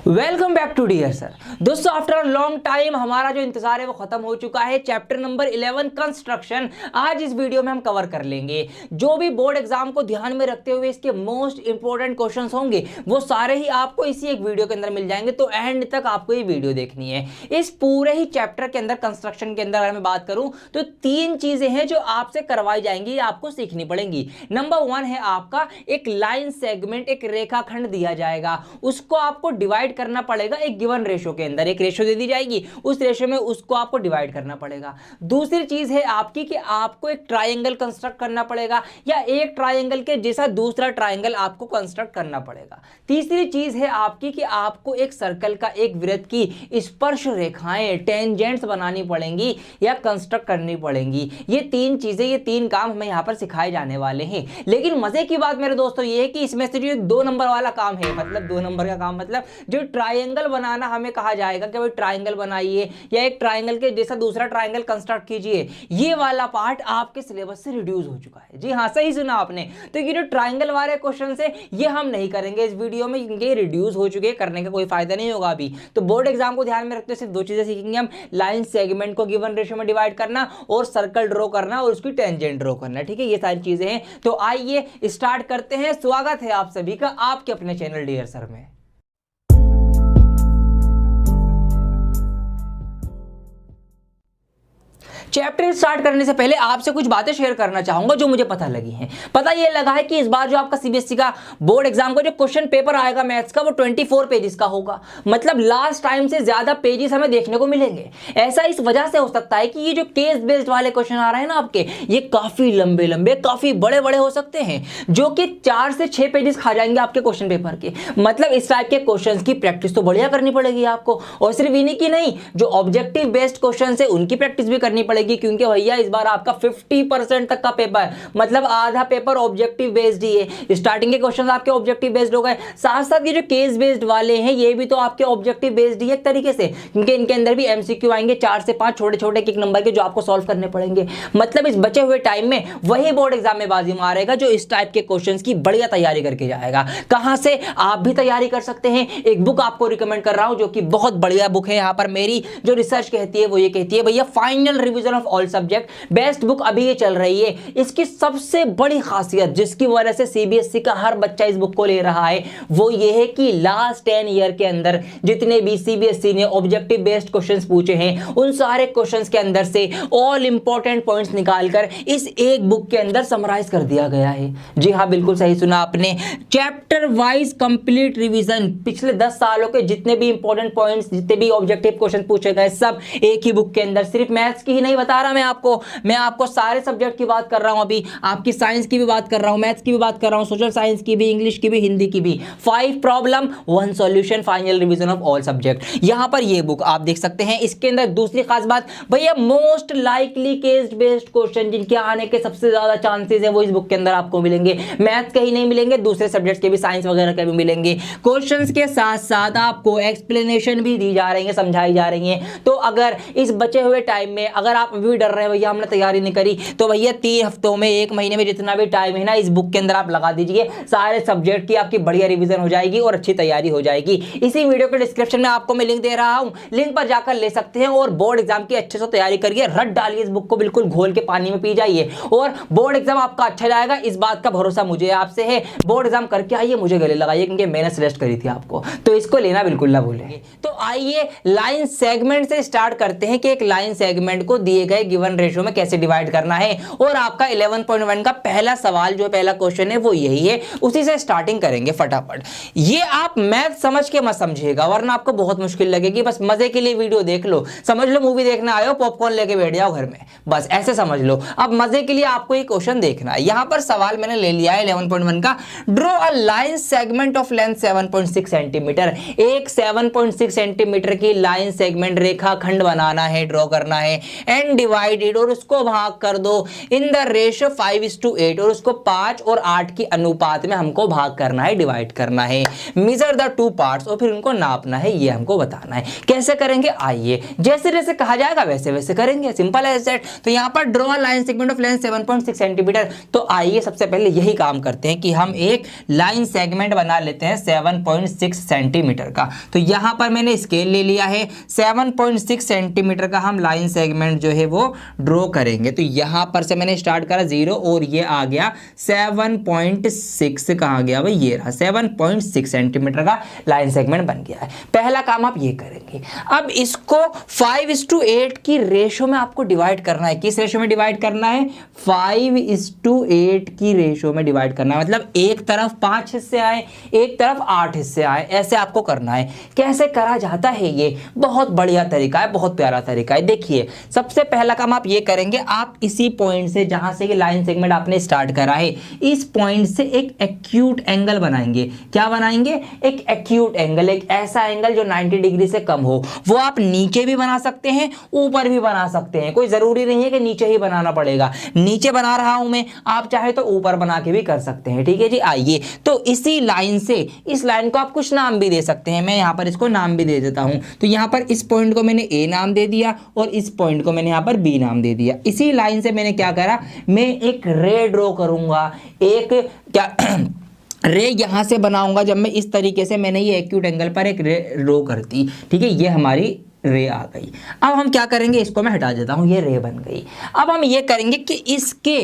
Welcome back to dear sir. दोस्तों after a long time हमारा जो इंतजार है वो खत्म हो चुका है। चैप्टर नंबर 11 कंस्ट्रक्शन आज इस वीडियो में हम कवर कर लेंगे। जो भी बोर्ड एग्जाम को ध्यान में रखते हुए इसके मोस्ट इंपॉर्टेंट क्वेश्चंस होंगे वो सारे ही आपको इसी एक वीडियो के अंदर मिल जाएंगे, तो एंड तक आपको ये वीडियो देखनी है। इस पूरे ही चैप्टर के अंदर कंस्ट्रक्शन के अंदर अगर मैं बात करूं तो तीन चीजें हैं जो आपसे करवाई जाएंगी, आपको सीखनी पड़ेंगी। नंबर 1 है आपका एक लाइन सेगमेंट, एक रेखाखंड दिया जाएगा, उसको आपको डिवाइड करना पड़ेगा एक गिवन रेशो के अंदर। एक रेशो दे दी जाएगी, उस रेशो में उसको आपको डिवाइड करना पड़ेगा। दूसरी चीज है आपकी कि आपको एक ट्रायंगल कंस्ट्रक्ट करना पड़ेगा या एक ट्रायंगल के जैसा दूसरा ट्रायंगल आपको कंस्ट्रक्ट करना पड़ेगा। तीसरी चीज है आपकी कि आपको एक सर्कल का, एक वृत्त की स्पर्श रेखाएं, टेंजेंट्स बनानी पड़ेंगी या कंस्ट्रक्ट करनी पड़ेंगी। ये तीन चीजें, ये तीन काम हमें यहां पर सिखाए जाने वाले हैं। लेकिन मजे की बात मेरे दोस्तों ये है कि इसमें से जो 2 नंबर वाला काम है, मतलब 2 नंबर का काम, मतलब जो ट्रायंगल बनाना हमें कहा जाएगा कि भाई ट्रायंगल बनाइए या एक ट्रायंगल के जैसा दूसरा ट्रायंगल कंस्ट्रक्ट कीजिए, ये वाला पार्ट आपके सिलेबस से रिड्यूस हो चुका है। जी हाँ, सही सुना आपने। तो ये जो ट्रायंगल वाले क्वेश्चन है ये हम नहीं करेंगे इस वीडियो में, ये रिड्यूस हो चुके हैं, करने का कोई फायदा नहीं होगा अभी। तो बोर्ड एग्जाम को ध्यान में रखते हुए सिर्फ 2 चीजें सीखेंगे हम, लाइन सेगमेंट को गिवन रेशो में डिवाइड करना और सर्कल ड्रॉ करना और उसकी टेंजेंट ड्रॉ करना। ठीक है, ये सारी चीजें हैं। तो आइए स्टार्ट करते हैं। स्वागत है आप सभी का आपके अपने चैनल डियर सर में। चैप्टर स्टार्ट करने से पहले आपसे कुछ बातें शेयर करना चाहूंगा जो मुझे पता लगी हैं। पता ये लगा है कि इस बार जो आपका सीबीएसई का बोर्ड एग्जाम का जो क्वेश्चन पेपर आएगा मैथ्स का वो 24 पेजेस का होगा। मतलब लास्ट टाइम से ज्यादा पेजेस हमें देखने को मिलेंगे। ऐसा इस वजह से हो सकता है कि ये जो केस बेस्ड वाले क्वेश्चन आ रहे हैं ना आपके, ये काफी लंबे लंबे, काफी बड़े बड़े हो सकते हैं, जो कि 4 से 6 पेजेस खा जाएंगे आपके क्वेश्चन पेपर के। मतलब इस टाइप के क्वेश्चन की प्रैक्टिस तो बढ़िया करनी पड़ेगी आपको, और सिर्फ इन्हीं की नहीं, जो ऑब्जेक्टिव बेस्ड क्वेश्चन है उनकी प्रैक्टिस भी करनी पड़ेगी, क्योंकि भैया इस बार आपका 50% तक का पेपर, मतलब आधा पेपर ऑब्जेक्टिव बेस्ड ही है। स्टार्टिंग के क्वेश्चंस आपके ऑब्जेक्टिव बेस्ड हो गए, साथ साथ ये जो केस बेस्ड वाले हैं ये भी तो आपके ऑब्जेक्टिव बेस्ड ही एक तरीके से, क्योंकि इनके अंदर भी एमसीक्यू आएंगे 4 से 5 छोटे छोटे एक नंबर के, जो आपको सॉल्व करने पड़ेंगे। मतलब इस बचे हुए टाइम में वही बोर्ड एग्जाम में बाजी मारेगा जो इस टाइप के क्वेश्चंस की बढ़िया तैयारी करके जाएगा। कहां से आप भी तैयारी कर सकते हैं, एक बुक आपको रिकमेंड कर रहा हूं जो कि बहुत बढ़िया बुक है। यहां पर मेरी जो रिसर्च कहती है वो ये कहती है भैया, final revision of all subject, best book अभी ये चल रही है। इसकी सबसे बड़ी खासियत जिसकी वजह से सीबीएसई का हर बच्चा इस बुक को ले रहा है वो ये है कि लास्ट 10 ईयर के अंदर जितने भी सीबीएसई ने ऑब्जेक्टिव बेस्ड क्वेश्चंस पूछे हैं उन सारे क्वेश्चंस के अंदर से ऑल इंपॉर्टेंट पॉइंट्स निकालकर इस एक बुक के अंदर समराइज कर दिया गया है। जी हाँ, बिल्कुल सही सुना आपने। चैप्टर वाइज कंप्लीट रिवीजन, पिछले 10 सालों के जितने भी इंपॉर्टेंट पॉइंट्स, जितने भी ऑब्जेक्टिव क्वेश्चन पूछे गए सब एक ही बुक के अंदर। सिर्फ मैथ्स की ही नहीं बता रहा मैं आपको सारे सब्जेक्ट की बात कर रहा हूं, अभी आपकी साइंस की भी बात कर रहा हूं, मैथ्स की भी बात कर रहा हूं, सोशल साइंस की भी, इंग्लिश की भी, हिंदी की भी। 5 problem 1 solution, final revision of all subject. यहां पर ये बुक आप देख सकते हैं। इसके अंदर दूसरी खास बात भैया, most likely case based question जिनके आने के सबसे ज्यादा चांसेस है वो इस बुक के अंदर आपको मिलेंगे। मैथ्स के ही नहीं मिलेंगे, दूसरे सब्जेक्ट के भी, साइंस वगैरह के भी मिलेंगे। क्वेश्चंस के साथ साथ आपको एक्सप्लेनेशन भी दी जा रही है, समझाई जा रही है। तो अगर इस बचे हुए टाइम में अगर आप अभी डर रहे हैं भैया हमने तैयारी नहीं करी, तो भैया 3 हफ्तों में, 1 महीने में जितना भी टाइम है ना, इस बुक के अंदर आप लगा दीजिए। सारे सब्जेक्ट की आपकी बढ़िया रिवीजन हो जाएगी और अच्छी तैयारी हो जाएगी। इसी वीडियो के डिस्क्रिप्शन में आपको मैं लिंक दे रहा हूं, लिंक पर जाकर ले सकते हैं और बोर्ड एग्जाम की अच्छे से तैयारी करिए। रट डालिए इस बुक को, बिल्कुल घोल के पानी में पी जाइए और बोर्ड एग्जाम आपका अच्छा जाएगा। इस बात का भरोसा मुझे आपसे है। बोर्ड एग्जाम करके आइए, मुझे गले लगाइए, क्योंकि मैंने सजेस्ट करी थी आपको, तो इसको लेना बिल्कुल ना भूलें। तो आइए लाइन सेगमेंट से स्टार्ट करते हैं कि एक लाइन सेगमेंट को दिए गए गिवन रेशो में कैसे डिवाइड करना है। और आपका 11.1 का पहला सवाल, जो पहला क्वेश्चन है वो यही है, उसी से स्टार्टिंग करेंगे फटाफट। ये आप मैथ समझ के मत समझिएगा, वरना आपको बहुत मुश्किल लगेगी। बस मजे के लिए वीडियो देख लो, समझ लो मूवी देखने आए हो, पॉपकॉर्न लेके बैठ जाओ घर में, बस ऐसे समझ लो। अब मजे के लिए आपको ये क्वेश्चन देखना है। यहां पर सवाल मैंने ले लिया है 11.1 का, draw a line segment of length 7.6 centimetre. एक 7.6 सेंटीमीटर की लाइन सेगमेंट रेखाखंड बनाना है, ड्रॉ करना है। एंड एंड डिवाइडेड, और उसको भाग कर दो इन द रेशियो 5:8, और उसको 5 और 8 की अनुपात में हमको भाग करना है, डिवाइड करना है। मेजर द टू पार्ट्स, और फिर उनको नापना है, ये हमको बताना है। कैसे करेंगे, आइए जैसे जैसे कहा जाएगा वैसे वैसे करेंगे, सिंपल एज दैट। तो यहाँ पर draw line segment of length 7.6 centimetre. तो आइए सबसे पहले यही काम करते हैं कि हम एक लाइन सेगमेंट बना लेते हैं 7.6 सेंटीमीटर का। तो यहाँ पर मैंने स्केल ले लिया है, 7.6 सेंटीमीटर का हम लाइन सेगमेंट जो है वो ड्रॉ करेंगे। तो यहाँ पर से मैंने स्टार्ट करा 0 और ये आ गया 7.6, कहाँ गया भाई, ये रहा 7.6 सेंटीमीटर का लाइन सेगमेंट बन गया है। पहला काम आप ये करेंगे, अब इसको 5:8 की रेशो में आपको डिवाइड करना है। किस रेशो में डिवाइड करना है, 5:8 की रेशो में डिवाइड करना है। मतलब एक तरफ 5 हिस्से आए, एक तरफ 8 हिस्से आए, ऐसे आपको करना है। कैसे करा जाता है, ये बहुत बढ़िया तरीका है, बहुत प्यारा तरीका है। देखिए सबसे पहला काम आप ये करेंगे, आप इसी पॉइंट से जहां से ये लाइन सेगमेंट आपने स्टार्ट करा है, इस पॉइंट से एक एक्यूट एंगल बनाएंगे। क्या बनाएंगे, एक एक्यूट एंगल, एक ऐसा एंगल जो 90 डिग्री से कम हो। वो आप नीचे भी बना सकते हैं, ऊपर भी बना सकते हैं, कोई जरूरी नहीं है कि नीचे ही बनाना पड़ेगा। नीचे बना रहा हूं मैं, आप चाहे तो ऊपर बना के भी कर सकते हैं। ठीक है जी, आइए तो इसी लाइन से, इस लाइन को आप कुछ नाम भी दे सकते हैं, मैं यहां पर इसको नाम भी दे देता हूं। तो यहां पर इस पॉइंट को मैंने ए नाम दे दिया और इस पॉइंट को मैंने यहां पर बी नाम दे दिया। इसी लाइन से मैंने क्या करा, मैं एक रे ड्रॉ करूंगा, एक क्या रे यहां से बनाऊंगा। जब मैं इस तरीके से मैंने ये एक्यूट एंगल पर एक रे ड्रॉ करती, ठीक है, ये हमारी रे आ गई। अब हम क्या करेंगे, इसको मैं हटा देता हूं, ये रे बन गई। अब हम ये करेंगे कि इसके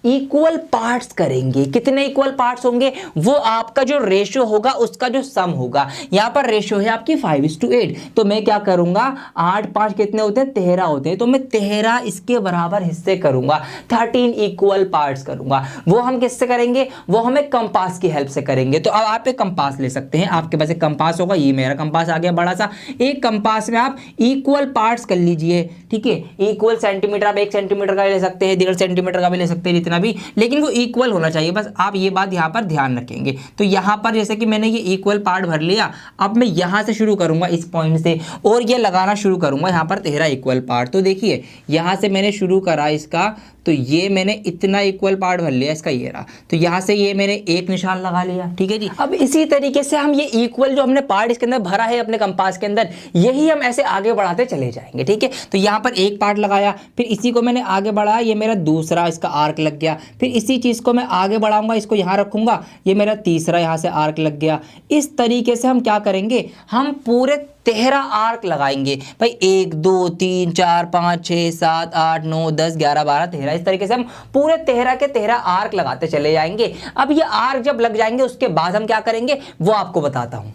इक्वल पार्ट्स करेंगे। कितने इक्वल पार्ट्स होंगे, वो आपका जो रेशियो होगा उसका जो सम होगा। यहाँ पर रेशियो है आपकी 5:8, तो मैं क्या करूंगा, 8 5 कितने होते हैं, 13 होते हैं, तो मैं 13 इसके बराबर हिस्से करूंगा, 13 इक्वल पार्ट्स करूंगा। वो हम किससे करेंगे, वो हम एक कंपास की हेल्प से करेंगे। तो अब आप एक कंपास ले सकते हैं, आपके पास एक कंपास होगा, ये मेरा कंपास आ गया बड़ा सा। एक कंपास में आप इक्वल पार्ट्स कर लीजिए, ठीक है। इक्वल सेंटीमीटर आप 1 सेंटीमीटर का ले सकते हैं, 1.5 सेंटीमीटर का भी ले सकते हैं, जितना भी, लेकिन वो इक्वल होना चाहिए, बस आप ये बात यहां पर ध्यान रखेंगे। तो यहां पर जैसे कि मैंने ये इक्वल पार्ट भर लिया, अब मैं यहां से शुरू करूंगा इस पॉइंट से, और ये लगाना शुरू करूंगा यहां पर 13 इक्वल पार्ट। तो देखिए यहां से मैंने शुरू करा इसका, तो ये मैंने इतना इक्वल पार्ट भर लिया इसका, ये रहा। तो यहां से ये मैंने एक निशान लगा लिया, ठीक है जी। अब इसी तरीके से हम ये इक्वल जो हमने पार्ट इसके अंदर भरा है अपने कंपास के अंदर, यही हम ऐसे आगे बढ़ाते चले जाएंगे, ठीक है। तो यहां पर एक पार्ट लगाया, फिर इसी को मैंने आगे बढ़ाया, ये मेरा दूसरा इसका आर्क लग गया। फिर इसी चीज को मैं आगे बढ़ाऊंगा, इसको यहां रखूंगा, ये मेरा तीसरा यहां से आर्क लग गया। इस तरीके से हम क्या करेंगे, हम पूरे 13 आर्क लगाएंगे भाई, 1 2 3 4 5 6 7 8 9 10 11 12 13, इस तरीके से हम पूरे 13 के 13 आर्क लगाते चले जाएंगे। अब ये आर्क जब लग जाएंगे उसके बाद हम क्या करेंगे वो आपको बताता हूं।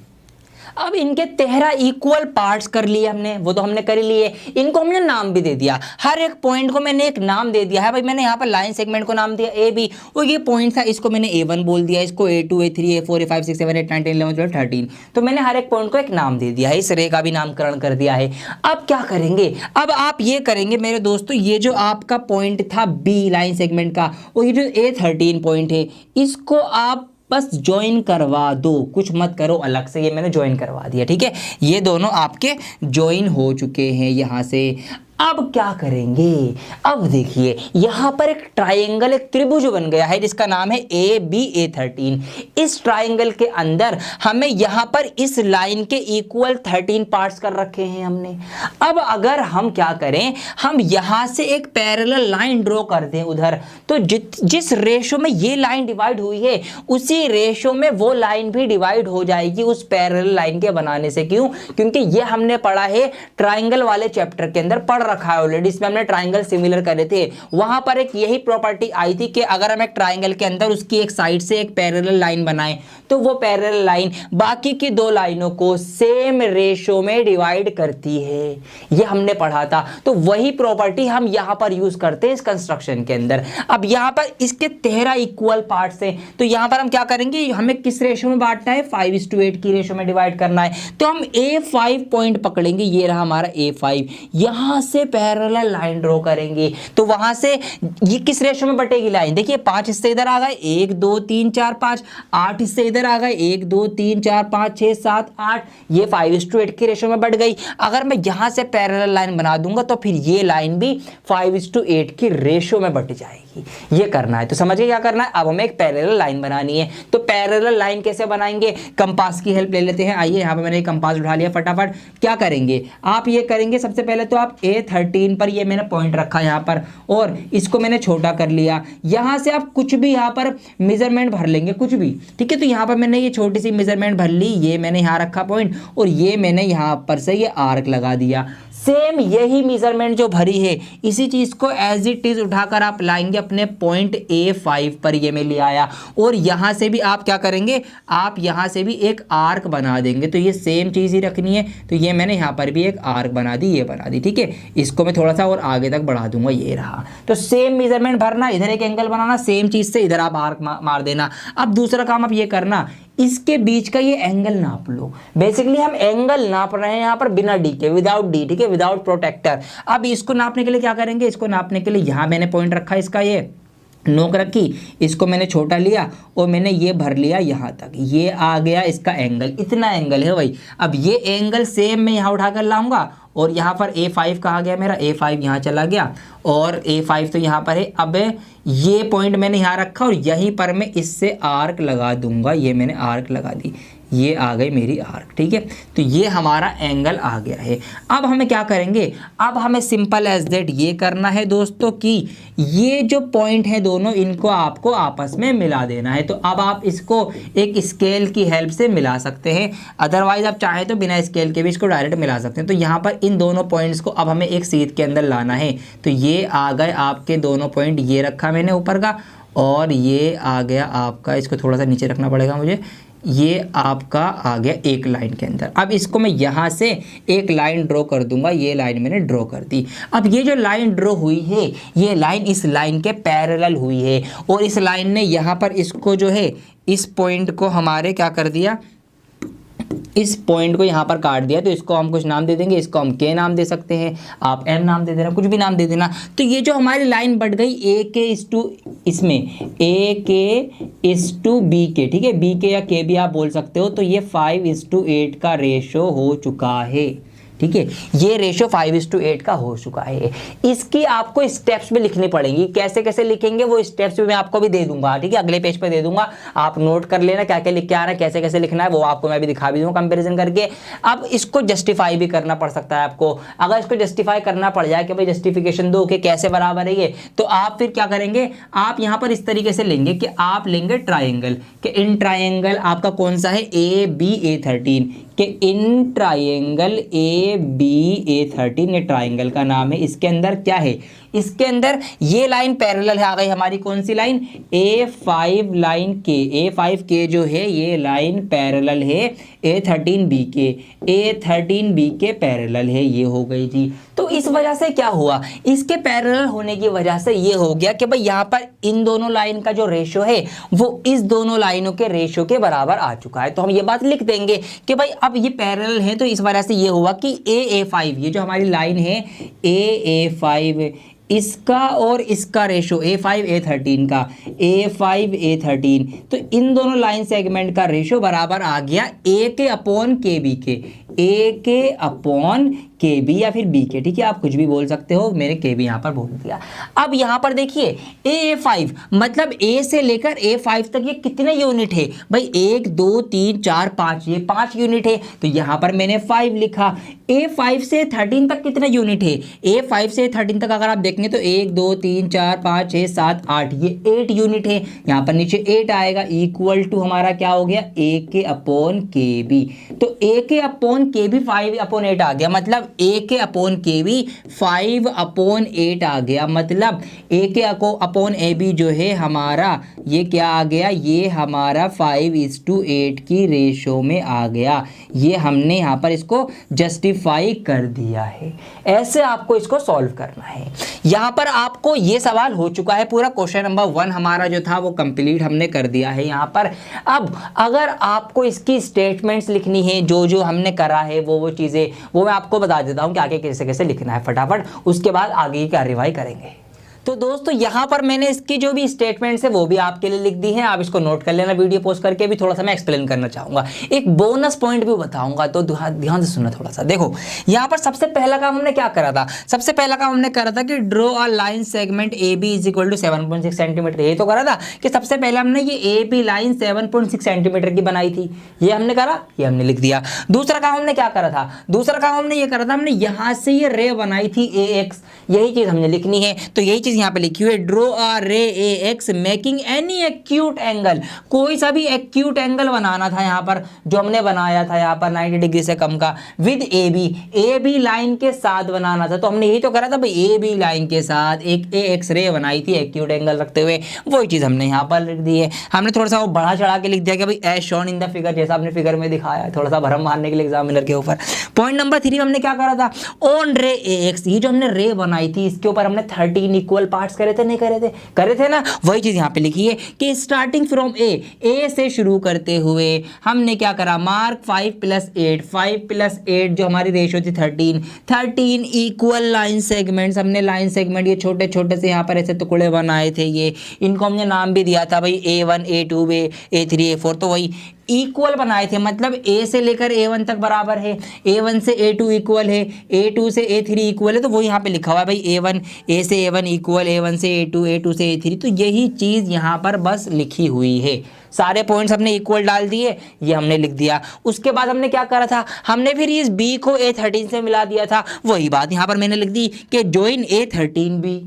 अब इनके 13 इक्वल पार्ट्स कर लिए हमने, वो तो हमने कर ही लिए। इनको हमने नाम भी दे दिया, हर एक पॉइंट को मैंने एक नाम दे दिया है भाई। मैंने यहाँ पर लाइन सेगमेंट को नाम दिया ए बी, और ये पॉइंट था इसको मैंने A1 बोल दिया, इसको A2 A3 A4 A5 6 7 8 9 10 11 12 13। तो मैंने हर एक पॉइंट को एक नाम दे दिया है, इस रे का भी नामकरण कर दिया है। अब क्या करेंगे, अब आप ये करेंगे मेरे दोस्तों, ये जो आपका पॉइंट था बी लाइन सेगमेंट का, और ये जो A13 पॉइंट है, इसको आप बस ज्वाइन करवा दो, कुछ मत करो अलग से। ये मैंने ज्वाइन करवा दिया, ठीक है। ये दोनों आपके ज्वाइन हो चुके हैं यहां से। अब क्या करेंगे, अब देखिए यहां पर एक ट्राइंगल, एक त्रिभुज बन गया है जिसका नाम है ABA13। इस ट्राइंगल के अंदर हमें यहां पर इस लाइन के इक्वल 13 पार्ट्स कर रखे हैं हमने। अब अगर हम क्या करें, हम यहां से एक पैरेलल लाइन ड्रॉ कर दें उधर, तो जिस रेशो में ये लाइन डिवाइड हुई है उसी रेशो में वो लाइन भी डिवाइड हो जाएगी उस पैरेलल लाइन के बनाने से। क्यों, क्योंकि ये हमने पढ़ा है ट्राइंगल वाले चैप्टर के अंदर, पढ़ रखा है ऑलरेडी, इसमें हमने ट्राइंगल सिमिलर करे थे। वहां पर एक यही प्रॉपर्टी आई थी कि अगर हम एक ट्राइंगल के अंदर उसकी एक साइड से एक पैरेलल लाइन बनाएं, तो वो पैरेलल लाइन बाकी की दो लाइनों को सेम रेशो में डिवाइड करती है। ये हमने पढ़ा था, तो वही प्रॉपर्टी हम यहां पर यूज करते हैं इस कंस्ट्रक्शन के अंदर। अब यहां पर इसके 13 इक्वल पार्ट्स हैं, तो यहां पर हम क्या करेंगे, हमें किस रेशो में बांटना है, 5:8 की रेशो में डिवाइड करना है। तो हम A5 पॉइंट पकड़ेंगे, ये रहा हमारा A5। यहां से से पैरेलल लाइन ड्रॉ करेंगे तो वहां से ये किस रेशो में बटेगी लाइन, देखिए 5 हिस्से इधर आ गए, 1 2 3 4 5, 8 हिस्से इधर आ गए, 1 2 3 4 5 6 7 8, ये 5:8 की रेशो में बढ़ गई। अगर मैं यहां से पैरेलल लाइन बना दूंगा तो फिर ये लाइन भी 5:8 की रेशो में बट जाएगी। ये करना है, तो समझिए क्या करना है। अब हमें एक पैरेलल लाइन बनानी है, तो पैरेलल लाइन कैसे बनाएंगे, कंपास की हेल्प ले लेते हैं। आइए यहाँ पे मैंने कंपास उठा लिया, फटाफट क्या करेंगे आप, ये करेंगे सबसे पहले तो आप A13 पर ये मैंने पॉइंट रखा यहाँ पर और इसको मैंने छोटा कर लिया। यहाँ से आप कुछ भी यहाँ पर मेजरमेंट भर लेंगे, कुछ भी, ठीक है। तो यहाँ पर मैंने ये छोटी सी मेजरमेंट भर ली, ये मैंने यहाँ रखा पॉइंट और ये मैंने यहाँ पर से ये आर्क लगा दिया। सेम यही मेजरमेंट जो भरी है इसी चीज को एज इट इज उठाकर आप लाएंगे अपने पॉइंट A5 पर, ये मैं ले आया और यहां से भी आप क्या करेंगे, आप यहां से भी एक आर्क बना देंगे। तो ये सेम चीज ही रखनी है, तो ये मैंने यहां पर भी एक आर्क बना दी, ये बना दी, ठीक है। इसको मैं थोड़ा सा और आगे तक बढ़ा दूंगा, ये रहा। तो सेम मेजरमेंट भरना, इधर एक एंगल बनाना, सेम चीज से इधर आप आर्क मार देना। अब दूसरा काम आप ये करना, इसके बीच का ये एंगल नाप लो। बेसिकली हम एंगल नाप रहे हैं यहाँ पर बिना डी के, विदाउट डी, ठीक है, विदाउट प्रोटेक्टर। अब इसको नापने के लिए क्या करेंगे, इसको नापने के लिए यहाँ मैंने पॉइंट रखा इसका, ये नोक रखी, इसको मैंने छोटा लिया और मैंने ये भर लिया यहाँ तक, ये आ गया इसका एंगल, इतना एंगल है भाई। अब ये एंगल सेम मैं यहाँ उठाकर लाऊंगा और यहाँ पर A5 कहाँ गया मेरा, A5 यहाँ चला गया और A5 तो यहाँ पर है। अब ये पॉइंट मैंने यहाँ रखा और यहीं पर मैं इससे आर्क लगा दूंगा, ये मैंने आर्क लगा दी, ये आ गई मेरी आर्क, ठीक है। तो ये हमारा एंगल आ गया है। अब हमें क्या करेंगे, अब हमें सिंपल एज दैट ये करना है दोस्तों कि ये जो पॉइंट है दोनों, इनको आपको आपस में मिला देना है। तो अब आप इसको एक स्केल की हेल्प से मिला सकते हैं, अदरवाइज आप चाहे तो बिना स्केल के भी इसको डायरेक्ट मिला सकते हैं। तो यहाँ पर इन दोनों पॉइंट्स को अब हमें एक सीध के अंदर लाना है। तो ये आ गए आपके दोनों पॉइंट, ये रखा मैंने ऊपर का और ये आ गया आपका, इसको थोड़ा सा नीचे रखना पड़ेगा मुझे, ये आपका आ गया एक लाइन के अंदर। अब इसको मैं यहाँ से एक लाइन ड्रॉ कर दूंगा, ये लाइन मैंने ड्रॉ कर दी। अब ये जो लाइन ड्रॉ हुई है, ये लाइन इस लाइन के पैरेलल हुई है और इस लाइन ने यहाँ पर इसको जो है, इस पॉइंट को हमारे क्या कर दिया, इस पॉइंट को यहाँ पर काट दिया। तो इसको हम कुछ नाम दे देंगे, इसको हम K नाम दे सकते हैं, आप M नाम दे देना, कुछ भी नाम दे देना। तो ये जो हमारी लाइन बढ़ गई AK:, इसमें AK:B के, ठीक है, B के या K भी आप बोल सकते हो। तो ये 5:8 का रेशो हो चुका है, ठीक है, ये रेशो 5:8 का हो चुका है। इसकी आपको स्टेप्स भी लिखनी पड़ेंगी, कैसे कैसे लिखेंगे वो स्टेप्स भी मैं आपको भी दे दूंगा, ठीक है, अगले पेज पे दे दूंगा, आप नोट कर लेना क्या क्या लिख के आ रहा है, कैसे कैसे लिखना है, वो आपको मैं भी दिखा भी दूंगा कंपैरिजन करके। अब इसको जस्टिफाई भी करना पड़ सकता है आपको। अगर इसको जस्टिफाई करना पड़ जाए कि भाई जस्टिफिकेशन दो कि कैसे बराबर है ये, तो आप फिर क्या करेंगे, आप यहाँ पर इस तरीके से लेंगे कि आप लेंगे ट्राइंगल, कि इन ट्राइंगल आपका कौन सा है, ABA13, कि इन ट्राइंगल ABA13, ये ट्राइंगल का नाम है। इसके अंदर क्या है, इसके अंदर ये लाइन पैरेलल है, आ गई हमारी कौन सी लाइन, A5 लाइन के, A5K जो है ये लाइन पैरेलल है A13B के, A13B के पैरेलल है, ये हो गई जी। तो इस वजह से क्या हुआ, इसके पैरेलल होने की वजह से ये हो गया कि भाई यहाँ पर इन दोनों लाइन का जो रेशो है वो इस दोनों लाइनों के रेशो के बराबर आ चुका है। तो हम ये बात लिख देंगे कि भाई अब ये पैरेलल है, तो इस वजह से ये हुआ कि AA5, ये जो हमारी लाइन है AA5, इसका और इसका रेशो A5A13 का, A5A13, तो इन दोनों लाइन सेगमेंट का रेशो बराबर आ गया AK/KB के, AK/KB या फिर B के, ठीक है, आप कुछ भी बोल सकते हो, मैंने KB यहाँ पर बोल दिया। अब यहाँ पर देखिए A5 मतलब A से लेकर A5 तक ये कितने यूनिट है भाई, 1 2 3 4 5, ये 5 यूनिट है। तो यहाँ पर मैंने 5 लिखा। A5 से 13 तक कितने यूनिट है, A5 से 13 तक अगर आप देखेंगे तो 1 2 3 4 5 6 7 8, ये 8 यूनिट है। यहाँ पर नीचे 8 आएगा, इक्वल टू हमारा क्या हो गया, AK/KB। तो AK/KB 5/8 आ गया, मतलब AK/KB 5/8 आ गया, मतलब AK/AB जो है हमारा ये क्या आ गया, ये हमारा 5:8 की रेशो में आ गया। ये हमने यहाँ पर इसको जस्टिफाई कर दिया है। ऐसे आपको इसको सॉल्व करना है। यहाँ पर आपको ये सवाल हो चुका है, पूरा क्वेश्चन नंबर 1 हमारा जो था वो कंप्लीट हमने कर दिया है यहाँ पर। अब अगर आपको इसकी स्टेटमेंट्स लिखनी है, जो जो हमने करा है वो चीज़ें वो मैं आपको बता बता देता हूँ कि आगे कैसे कैसे लिखना है फटाफट, उसके बाद आगे की कार्यवाही करेंगे। तो दोस्तों यहाँ पर मैंने इसकी जो भी स्टेटमेंट्स है वो भी आपके लिए लिख दी हैं, आप इसको नोट कर लेना। वीडियो पोस्ट करके भी थोड़ा सा मैं एक्सप्लेन करना चाहूँगा, एक बोनस पॉइंट भी बताऊँगा, तो ध्यान से सुनना थोड़ा सा। देखो यहाँ पर सबसे पहला काम हमने क्या करा था, सबसे पहला काम हमने करा था कि draw a line segment A B is equal to 7.6 centimetre. ये तो करा था कि सबसे पहले हमने ये ए बी लाइन 7.6 सेंटीमीटर की बनाई थी, ये हमने करा, ये हमने लिख दिया। दूसरा काम हमने क्या करा था, दूसरा काम हमने ये करा था, हमने यहाँ से ये रे बनाई थी ए एक्स, यही चीज़ हमने लिखनी है। तो यही चीज़ यहाँ पे लिखी हुई है, draw a ray A X making any acute angle, कोई सा भी एक्यूट एंगल बनाना था यहाँ पर, जो हमने बनाया था यहाँ पर 90 डिग्री से कम का, विद ए बी लाइन के साथ बनाना था। तो हमने यही तो करा था भाई, ए बी लाइन के साथ एक ए एक्स रे बनाई थी एक्यूट एंगल रखते हुए, वही चीज़ हमने यहाँ पर लिख दी है। हमने थोड़ा सा वो बढ़ा चढ़ा के लिख दिया कि भाई as shown in the figure, जैसा आपने फिगर में दिखाया है, थोड़ा सा भरम मारने के लिए एग्जामिनर के ऊपर। पॉइंट नंबर 3 में हमने क्या करा था, ऑन रे ए एक्स, ये जो हमने रे बनाई थी इसके ऊपर हमने 13 इक्वल पार्ट्स करे थे, नहीं करे थे ना, वही चीज यहाँ पे लिखी है कि स्टार्टिंग फ्रॉम ए से शुरू करते हुए हमने क्या करा, मार्क 5 + 8 जो हमारी रेशियो थी 13 इक्वल लाइन सेगमेंट्स, हमने लाइन सेगमेंट ये छोटे छोटे से यहाँ पर ऐसे टुकड़े बनाए थे, ये इनको हमने नाम भी दिया था भाई A1 A2 A3 A4, तो वही इक्वल बनाए थे, मतलब ए से लेकर A1 तक बराबर है, A1 से A2 इक्वल है, A2 से A3 इक्वल है, तो वो यहाँ पे लिखा हुआ है भाई A से A1 इक्वल, A1 से A2 A2 से A3, तो यही चीज़ यहाँ पर बस लिखी हुई है। सारे पॉइंट्स हमने इक्वल डाल दिए, ये हमने लिख दिया। उसके बाद हमने क्या करा था, हमने फिर इस B को A13 से मिला दिया था, वही बात यहाँ पर मैंने लिख दी कि ज्वाइन A13B।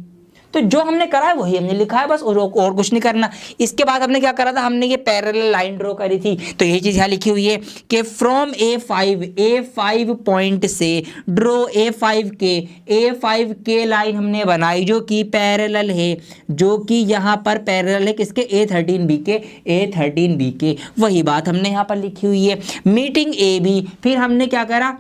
तो जो हमने करा है वही हमने लिखा है बस, और कुछ नहीं करना। इसके बाद हमने क्या करा था, हमने ये पैरेलल लाइन ड्रॉ करी थी, तो यही चीज़ यहाँ लिखी हुई है कि फ्रॉम A5 पॉइंट से ड्रॉ A5 के लाइन हमने बनाई जो कि पैरेलल है, जो कि यहाँ पर पैरेलल है किसके, A13B के, वही बात हमने यहाँ पर लिखी हुई है। मीटिंग AB, फिर हमने क्या करा,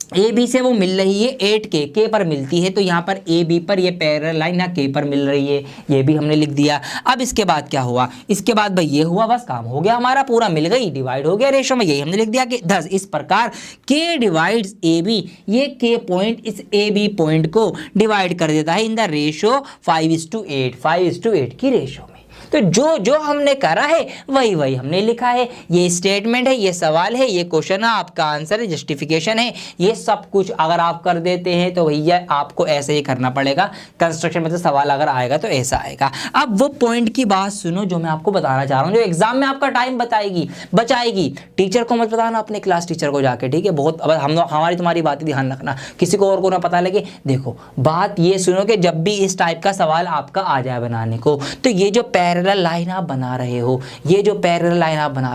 ए बी से वो मिल रही है 8 के पर मिलती है, तो यहाँ पर ए बी पर ये पैरेलल लाइन यहाँ के पर मिल रही है, ये भी हमने लिख दिया। अब इसके बाद क्या हुआ, इसके बाद भाई ये हुआ, बस काम हो गया हमारा, पूरा मिल गई, डिवाइड हो गया रेशो में, यही हमने लिख दिया कि 10 इस प्रकार के डिवाइड्स ए बी, ये के पॉइंट इस ए बी पॉइंट को डिवाइड कर देता है इन द रेशो 5:8 की रेशो में। तो जो हमने करा है वही हमने लिखा है, ये स्टेटमेंट है, ये सवाल है, ये क्वेश्चन है, आपका आंसर है, जस्टिफिकेशन है, ये सब कुछ अगर आप कर देते हैं तो भैया आपको ऐसे ही करना पड़ेगा। कंस्ट्रक्शन में से सवाल अगर आएगा तो ऐसा आएगा। अब वो पॉइंट की बात सुनो जो मैं आपको बताना चाह रहा हूँ, जो एग्जाम में आपका टाइम बचाएगी। टीचर को मत बताना, अपने क्लास टीचर को जाके, ठीक है, बहुत अब हमारी तुम्हारी बातें ध्यान रखना, किसी को और को ना पता लगे। देखो बात ये सुनो कि जब भी इस टाइप का सवाल आपका आ जाए बनाने को, तो ये जो पैरेलल लाइन आप बना रहे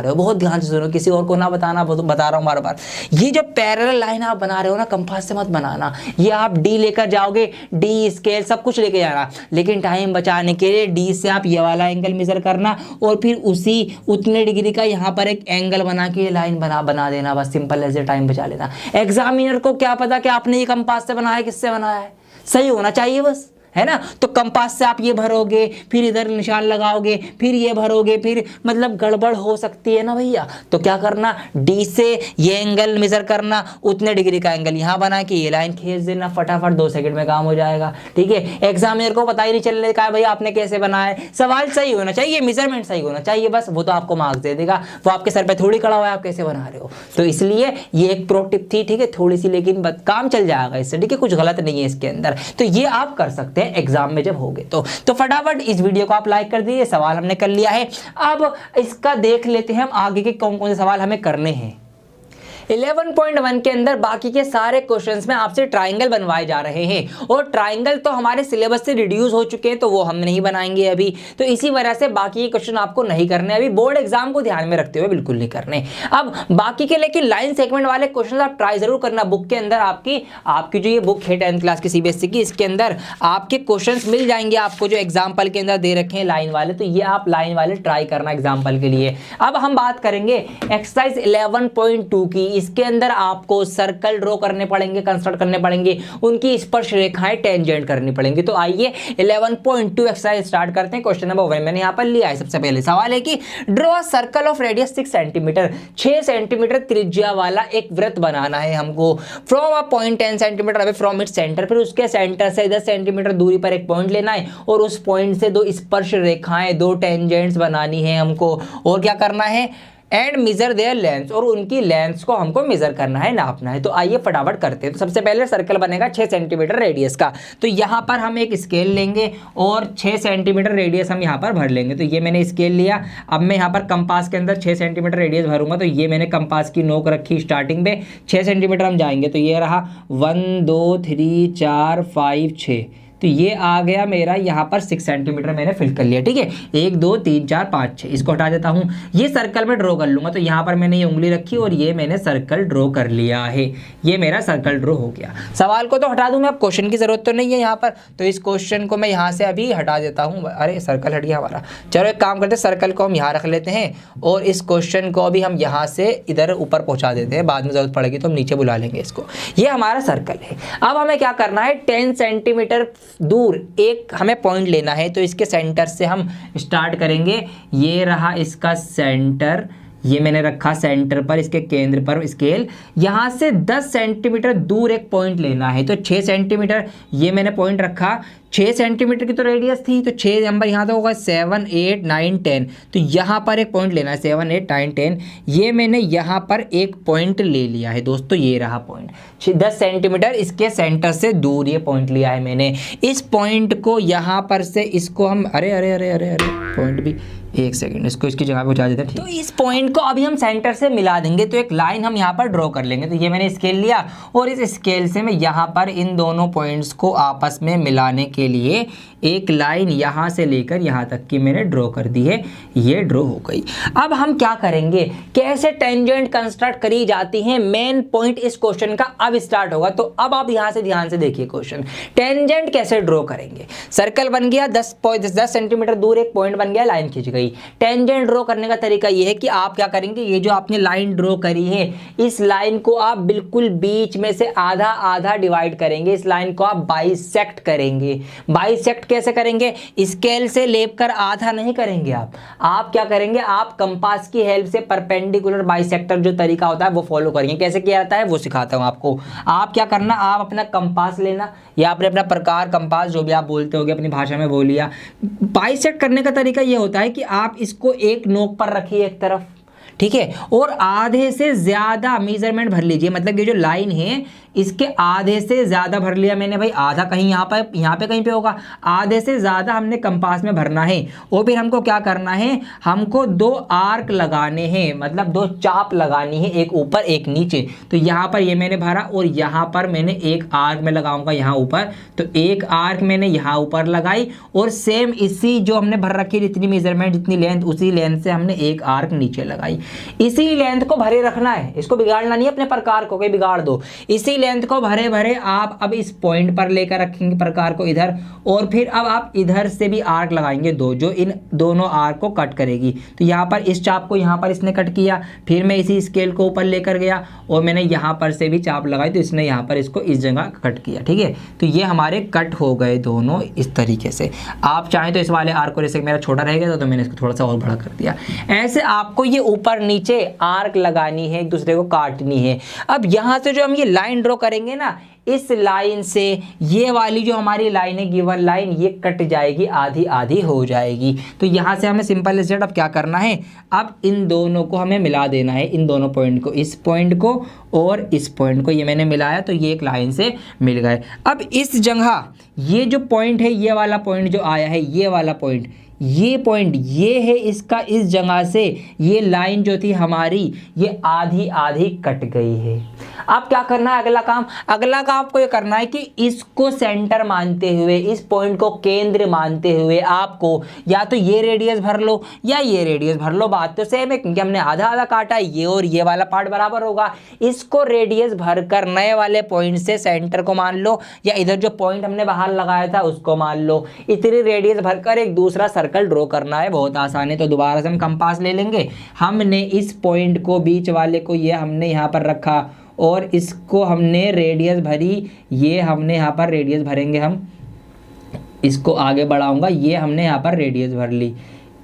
हो, बहुत ध्यान से सुनो, किसी और को ना बताना, बता रहा हूं बार बार। ये जो पैरेलल लाइन आप बना रहे हो ना, कंपास से मत बनाना, ये आप डी लेकर जाओगे, डी स्केल सब कुछ लेके जाना, लेकिन टाइम बचाने के लिए डी से आप ये वाला एंगल मेजर करना और फिर उतने डिग्री का यहाँ पर एक एंगल बना के लाइन बना देना, बस सिंपल ऐसे टाइम बचा लेना। एग्जामिनर को क्या पता कि आपने ये कंपास से बनाया, किससे बनाया है, सही होना चाहिए बस, है ना। तो कंपास से आप ये भरोगे, फिर इधर निशान लगाओगे, फिर ये भरोगे, फिर मतलब गड़बड़ हो सकती है ना भैया। तो क्या करना, डी से ये एंगल मेजर करना, उतने डिग्री का एंगल यहाँ बना के ये लाइन खींच देना, फटाफट 2 सेकंड में काम हो जाएगा, ठीक है। एग्जामिनर को पता ही नहीं चलने का भैया आपने कैसे बनाया है, सवाल सही होना चाहिए, मेजरमेंट सही होना चाहिए, बस वो तो आपको मार्क्स दे देगा, वो आपके सर पे थोड़ी खड़ा हुआ है आप कैसे बना रहे हो। तो इसलिए ये एक प्रो टिप थी, ठीक है, थोड़ी सी, लेकिन काम चल जाएगा इससे, ठीक है, कुछ गलत नहीं है इसके अंदर। तो ये आप कर सकते हैं एग्जाम में जब होगे तो फटाफट इस वीडियो को आप लाइक कर दीजिए। सवाल हमने कर लिया है, अब इसका देख लेते हैं हम आगे के कौन कौन से सवाल हमें करने हैं। 11.1 के अंदर बाकी के सारे क्वेश्चंस में आपसे ट्राइंगल बनवाए जा रहे हैं, और ट्राइंगल तो हमारे सिलेबस से रिड्यूस हो चुके हैं, तो वो हम नहीं बनाएंगे अभी, तो इसी वजह से बाकी के क्वेश्चन आपको नहीं करने, अभी बोर्ड एग्जाम को ध्यान में रखते हुए बिल्कुल नहीं करने। अब बाकी के लेकिन लाइन सेगमेंट वाले क्वेश्चन आप ट्राई जरूर करना। बुक के अंदर आपकी जो ये बुक है 10th क्लास की CBSE की, इसके अंदर आपके क्वेश्चन मिल जाएंगे आपको जो एग्जाम्पल के अंदर दे रखे हैं लाइन वाले, तो ये आप लाइन वाले ट्राई करना एग्जाम्पल के लिए। अब हम बात करेंगे एक्सरसाइज 11.2 की। इसके अंदर आपको सर्कल ड्रॉ करने पड़ेंगे, कंस्ट्रक्ट करने पड़ेंगे, उनकी स्पर्श रेखाएं टेंजेंट करनी पड़ेंगी। तो आइए 11.2 एक्सरसाइज स्टार्ट करते हैं। क्वेश्चन नंबर 1 मैंने यहाँ पर लिया है। सबसे पहले सवाल है कि draw circle of radius 6 centimetre, 6 centimetre त्रिज्या वाला एक वृत्त बनाना है हमको from a point 10 centimetre away from its centre. फिर उसके सेंटर से 10 सेंटीमीटर दूरी पर एक पॉइंट लेना है और उस पॉइंट से दो स्पर्श रेखाएं, दो टेंजेंट्स बनानी है हमको। और क्या करना है, एंड मेजर देयर लेंथ, और उनकी लेंथ को हमको मेजर करना है, नापना है। तो आइए फटाफट करते हैं। तो सबसे पहले सर्कल बनेगा 6 सेंटीमीटर रेडियस का। तो यहाँ पर हम एक स्केल लेंगे और 6 सेंटीमीटर रेडियस हम यहाँ पर भर लेंगे। तो ये मैंने स्केल लिया। अब मैं यहाँ पर कंपास के अंदर 6 सेंटीमीटर रेडियस भरूंगा। तो ये मैंने कंपास की नोक रखी स्टार्टिंग में, 6 सेंटीमीटर हम जाएंगे। तो ये रहा 1 2 3 4 5 6। तो ये आ गया मेरा यहाँ पर 6 सेंटीमीटर मैंने फिल कर लिया। ठीक है, 1 2 3 4 5 6, इसको हटा देता हूँ। ये सर्कल में ड्रॉ कर लूंगा। तो यहाँ पर मैंने ये उंगली रखी और ये मैंने सर्कल ड्रॉ कर लिया है। ये मेरा सर्कल ड्रॉ हो गया। सवाल को तो हटा दूँ मैं, अब क्वेश्चन की जरूरत तो नहीं है यहाँ पर। तो इस क्वेश्चन को मैं यहाँ से अभी हटा देता हूँ। अरे सर्कल हट गया हमारा। चलो एक काम करते हैं, सर्कल को हम यहाँ रख लेते हैं और इस क्वेश्चन को अभी हम यहाँ से इधर ऊपर पहुँचा देते हैं। बाद में जरूरत पड़ेगी तो हम नीचे बुला लेंगे इसको। ये हमारा सर्कल है। अब हमें क्या करना है, 10 सेंटीमीटर दूर एक हमें पॉइंट लेना है। तो इसके सेंटर से हम स्टार्ट करेंगे। ये रहा इसका सेंटर, ये मैंने रखा सेंटर पर, इसके केंद्र पर स्केल। यहाँ से 10 सेंटीमीटर दूर एक पॉइंट लेना है। तो 6 सेंटीमीटर ये मैंने पॉइंट रखा। 6 सेंटीमीटर की तो रेडियस थी, तो 6 नंबर यहाँ तो होगा 7 8 9 10। तो यहाँ पर एक पॉइंट लेना है 7 8 9 10। ये मैंने यहाँ पर एक पॉइंट ले लिया है दोस्तों। ये रहा पॉइंट 10 सेंटीमीटर इसके सेंटर से दूर ये पॉइंट लिया है मैंने। इस पॉइंट को यहाँ पर से इसको हम अरे अरे अरे अरे अरे पॉइंट भी, एक सेकंड, इसको इसकी जगह पे पहुंचा देते हैं। तो इस पॉइंट को अभी हम सेंटर से मिला देंगे। तो एक लाइन हम यहाँ पर ड्रॉ कर लेंगे। तो ये मैंने स्केल लिया और इस स्केल से मैं यहाँ पर इन दोनों पॉइंट्स को आपस में मिलाने के लिए एक लाइन यहाँ से लेकर यहाँ तक की मैंने ड्रॉ कर दी है। ये ड्रॉ हो गई। अब हम क्या करेंगे, कैसे टेंजेंट कंस्ट्रक्ट करी जाती है, मेन पॉइंट इस क्वेश्चन का अब स्टार्ट होगा। तो अब आप यहाँ से ध्यान से देखिए क्वेश्चन, टेंजेंट कैसे ड्रॉ करेंगे। सर्कल बन गया, 10 सेंटीमीटर दूर एक पॉइंट बन गया, लाइन खींच गई। टेंजेंट ड्रॉ करने का तरीका यह है कि आप क्या करेंगे, ये जो आपने लाइन ड्रॉ करी है, इस लाइन को आप बिल्कुल बीच में से आधा आधा डिवाइड करेंगे। इस लाइन को आप बाइसेक्ट करेंगे। बाइसेक्ट कैसे करेंगे, स्केल से लेकर आधा नहीं करेंगे। आप क्या करेंगे, आप कंपास की हेल्प से परपेंडिकुलर बाइसेक्टर जो तरीका होता है वो फॉलो करेंगे। कैसे किया जाता है वो सिखाता हूं आपको। आप क्या करना, आप अपना कंपास लेना या अपना प्रकार कंपास जो भी आप बोलते होगे अपनी भाषा में वो लिया। बाइसेक्ट करने का तरीका ये होता है कि आप इसको एक नोक पर रखिए एक तरफ, ठीक है, और आधे से ज्यादा मेजरमेंट भर लीजिए। मतलब ये जो लाइन है इसके आधे से ज्यादा भर लिया मैंने भाई। आधा कहीं यहाँ पे कहीं पे होगा, आधे से ज्यादा हमने कंपास में भरना है। और फिर हमको क्या करना है, हमको 2 आर्क लगाने हैं, मतलब 2 चाप लगानी है, एक ऊपर एक नीचे। तो यहाँ पर ये मैंने भरा और यहाँ पर मैंने एक आर्क में लगाऊंगा यहाँ ऊपर। तो एक आर्क मैंने यहाँ ऊपर लगाई और सेम इसी जो हमने भर रखी जितनी मेजरमेंट जितनी लेंथ, उसी लेंथ से हमने एक आर्क नीचे लगाई। इसी लेंथ को भरे रखना है, इसको बिगाड़ना नहीं है अपने प्रकार को, कोई बिगाड़ दो। इसी लेंथ को भरे भरे आप अब इस पॉइंट पर लेकर रखेंगे प्रकार को इधर, और फिर अब आप इधर से भी आर्क लगाएंगे 2 जो इन दोनों आर्क को कट करेगी। तो यहाँ पर इस चाप को यहाँ पर इसने कट किया, फिर मैं इसी स्केल को ऊपर लेकर गया और मैंने यहाँ पर से भी चाप लगाई, तो इसने यहाँ पर इसको इस जगह कट किया। ठीक है, तो ये हमारे कट हो गए दोनों इस तरीके से। आप चाहें तो इस वाले आर्क को, जैसे मेरा छोटा रहेगा तो मैंने इसको थोड़ा सा और बड़ा कर दिया। ऐसे आपको ये ऊपर नीचे आर्क लगानी है, एक दूसरे को काटनी है। अब यहाँ से जो हम ये लाइन ड्रॉ करेंगे ना, इस लाइन से ये वाली जो हमारी लाइन है गिवन लाइन, ये कट जाएगी, आधी आधी हो जाएगी। तो यहाँ से हमें सिंपल स्टेट अब क्या करना है, अब इन दोनों को हमें मिला देना है, इन दोनों पॉइंट को, इस पॉइंट को और इस पॉइंट को। ये मैंने मिलाया तो ये एक लाइन से मिल गए। अब इस जगह ये जो पॉइंट है, ये वाला पॉइंट जो आया है, ये वाला पॉइंट, ये पॉइंट ये है इसका, इस जगह से ये लाइन जो थी हमारी ये आधी आधी कट गई है। अब क्या करना है, अगला काम आपको ये करना है कि इसको सेंटर मानते हुए, इस पॉइंट को केंद्र मानते हुए आपको या तो ये रेडियस भर लो या ये रेडियस भर लो। बात तो सेम है क्योंकि हमने आधा आधा काटा है, ये और ये वाला पार्ट बराबर होगा। इसको रेडियस भरकर नए वाले पॉइंट से सेंटर को मान लो, या इधर जो पॉइंट हमने बाहर लगाया था उसको मान लो। इतनी रेडियस भरकर एक दूसरा सर्कल सर्कल ड्रॉ करना है, बहुत आसान है। तो दोबारा से हम कंपास ले लेंगे, हमने इस पॉइंट को, बीच वाले को, ये हमने यहाँ पर रखा और इसको हमने रेडियस भरी, ये हमने यहाँ पर रेडियस भरेंगे, हम इसको आगे बढ़ाऊंगा, ये हमने यहाँ पर रेडियस भर ली।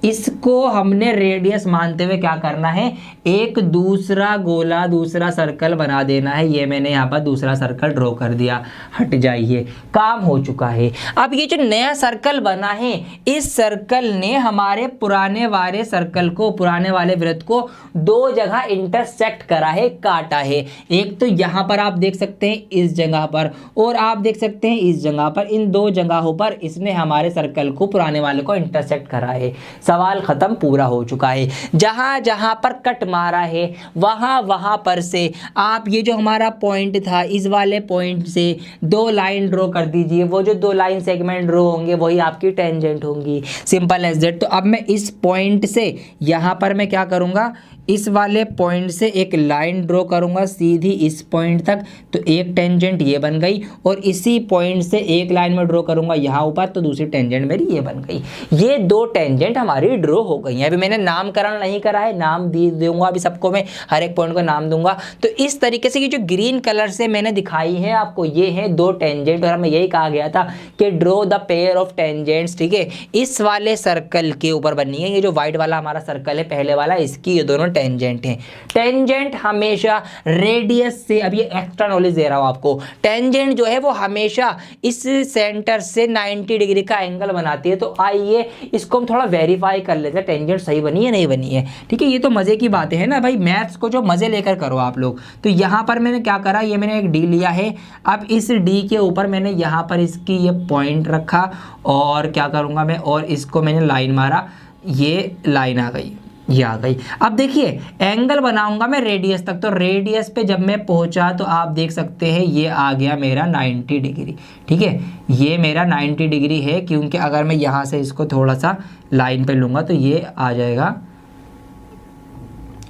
इसको हमने रेडियस मानते हुए क्या करना है, एक दूसरा गोला, दूसरा सर्कल बना देना है। ये मैंने यहाँ पर दूसरा सर्कल ड्रॉ कर दिया, हट जाइए, काम हो चुका है। अब ये जो नया सर्कल बना है, इस सर्कल ने हमारे पुराने वाले सर्कल को, पुराने वाले वृत्त को दो जगह इंटरसेक्ट करा है, काटा है। एक तो यहाँ पर आप देख सकते हैं इस जगह पर, और आप देख सकते हैं इस जगह पर। इन दो जगहों पर इसने हमारे सर्कल को, पुराने वाले को इंटरसेक्ट करा है। सवाल खत्म, पूरा हो चुका है। जहां जहां पर कट मारा है वहां वहां पर से आप ये जो हमारा पॉइंट था, इस वाले पॉइंट से दो लाइन ड्रॉ कर दीजिए। वो जो दो लाइन सेगमेंट ड्रॉ होंगे वही आपकी टेंजेंट होंगी, सिंपल एज दैट। तो अब मैं इस पॉइंट से यहां पर मैं क्या करूंगा, इस वाले पॉइंट से एक लाइन ड्रॉ करूंगा सीधी इस पॉइंट तक, तो एक टेंजेंट ये बन गई। और इसी पॉइंट से एक लाइन में ड्रॉ करूंगा यहाँ ऊपर, तो दूसरी टेंजेंट मेरी ये बन गई। ये दो टेंजेंट हमारी ड्रॉ हो गई हैं। अभी मैंने नामकरण नहीं करा है, नाम दूंगा अभी सबको, मैं हर एक पॉइंट को नाम दूंगा। तो इस तरीके से ये जो ग्रीन कलर से मैंने दिखाई है आपको, ये है दो टेंजेंट। और हमें यही कहा गया था कि draw the pair of tangents, ठीक है। इस वाले सर्कल के ऊपर बननी है, ये जो व्हाइट वाला हमारा सर्कल है पहले वाला, इसकी ये दोनों टेंजेंट हैं। टेंजेंट हमेशा रेडियस से, अब ये एक्स्ट्रा नॉलेज दे रहा हूं आपको, टेंजेंट जो है वो हमेशा इस सेंटर से 90 डिग्री का एंगल बनाती है। तो आइए इसको हम थोड़ा वेरीफाई कर लेते हैं, टेंजेंट सही बनी है नहीं बनी है, ठीक है। ये तो मजे की बातें है ना भाई, मैथ्स को जो मजे लेकर करो आप लोग। तो यहां पर मैंने क्या करा, ये मैंने एक डी लिया है। अब इस डी के ऊपर मैंने यहां पर इसकी ये पॉइंट रखा, और क्या करूंगा मैं, और इसको मैंने लाइन मारा, ये लाइन आ गई, ये आ गई। अब देखिए एंगल बनाऊंगा मैं रेडियस तक, तो रेडियस पे जब मैं पहुंचा तो आप देख सकते हैं ये आ गया मेरा 90 डिग्री, ठीक है। ये मेरा 90 डिग्री है, क्योंकि अगर मैं यहाँ से इसको थोड़ा सा लाइन पे लूँगा तो ये आ जाएगा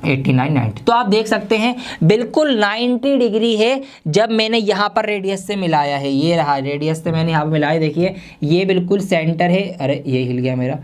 89, 90। तो आप देख सकते हैं बिल्कुल 90 डिग्री है जब मैंने यहाँ पर रेडियस से मिलाया है। ये रहा रेडियस से मैंने यहाँ पर मिलाया, देखिए ये बिल्कुल सेंटर है। अरे ये हिल गया मेरा,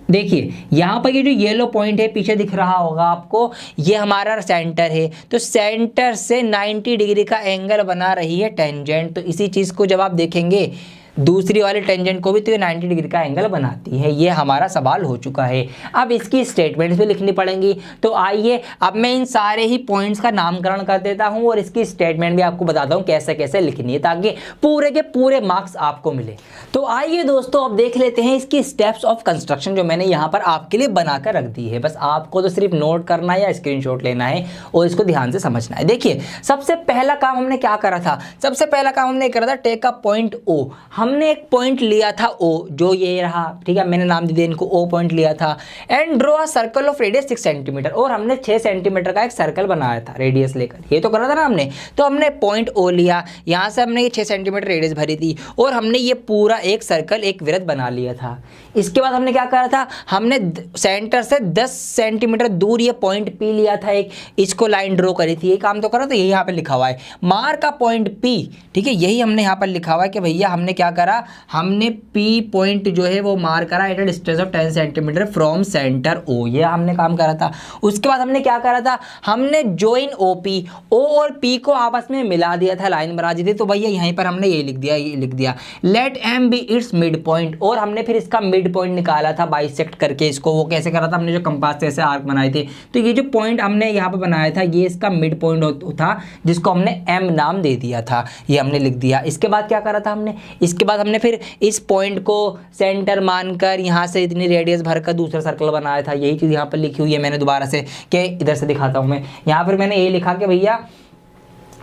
देखिए यहाँ पर ये जो येलो पॉइंट है पीछे दिख रहा होगा आपको, ये हमारा सेंटर है। तो सेंटर से 90 डिग्री का एंगल बना रही है टेंजेंट। तो इसी चीज़ को जब आप देखेंगे दूसरी वाले टेंजेंट को भी, तो ये 90 डिग्री का एंगल बनाती है। ये हमारा सवाल हो चुका है। अब इसकी स्टेटमेंट्स भी लिखनी पड़ेंगी। तो आइए अब मैं इन सारे ही पॉइंट्स का नामकरण कर देता हूं और इसकी स्टेटमेंट भी आपको बताता हूं कैसे कैसे लिखनी है, ताकि पूरे के पूरे मार्क्स आपको मिले। तो आइए दोस्तों अब देख लेते हैं इसकी स्टेप्स ऑफ कंस्ट्रक्शन, जो मैंने यहाँ पर आपके लिए बनाकर रख दी है। बस आपको तो सिर्फ नोट करना है या स्क्रीनशॉट लेना है और इसको ध्यान से समझना है। देखिए सबसे पहला काम हमने क्या करा था, सबसे पहला काम हमने करा था टेक अ पॉइंट ओ। हमने एक पॉइंट लिया था ओ, जो ये रहा, ठीक है। मैंने नाम दे दिया इनको, ओ पॉइंट लिया था। And draw a circle of radius 6 centimetre, और हमने 6 सेंटीमीटर का एक सर्कल बनाया था रेडियस लेकर, ये तो करा था ना हमने। तो हमने पॉइंट ओ लिया, यहाँ से हमने ये 6 सेंटीमीटर रेडियस भरी थी, और हमने ये पूरा एक सर्कल, एक वृत्त बना लिया था। इसके बाद हमने क्या करा था, हमने सेंटर से 10 सेंटीमीटर दूर ये पॉइंट पी लिया था एक, इसको लाइन ड्रॉ करी थी। ये काम तो करा, तो यही यहाँ पे लिखा हुआ है मार्क का पॉइंट पी, ठीक है। यही हमने यहाँ पर लिखा हुआ है कि भैया हमने क्या करा, हमने पी पॉइंट जो है वो मार्क करा at a distance of 10 centimetre from centre O, ये हमने काम करा था। उसके बाद हमने क्या करा था, हमने ज्वाइन ओ पी, ओ और पी को आपस में मिला दिया था, लाइन बना दी थी। तो भैया यहीं पर हमने ये लिख दिया, ये लिख दिया let M be its mid point, और हमने फिर इसका मिड पॉइंट निकाला था बाइसेक्ट करके इसको। वो कैसे करा था, हमने जो कंपास से ऐसे आर्क बनाए थे। तो ये जो पॉइंट हमने यहाँ पर बनाया था, ये इसका मिड पॉइंट था, जिसको हमने एम नाम दे दिया था, ये हमने लिख दिया। इसके बाद क्या करा था हमने, इसके बाद हमने फिर इस पॉइंट को सेंटर मानकर यहाँ से इतनी रेडियस भरकर दूसरा सर्कल बनाया था। यही चीज़ यहाँ पर लिखी हुई है मैंने दोबारा से, कि इधर से दिखाता हूँ मैं। यहाँ पर मैंने ये लिखा कि भैया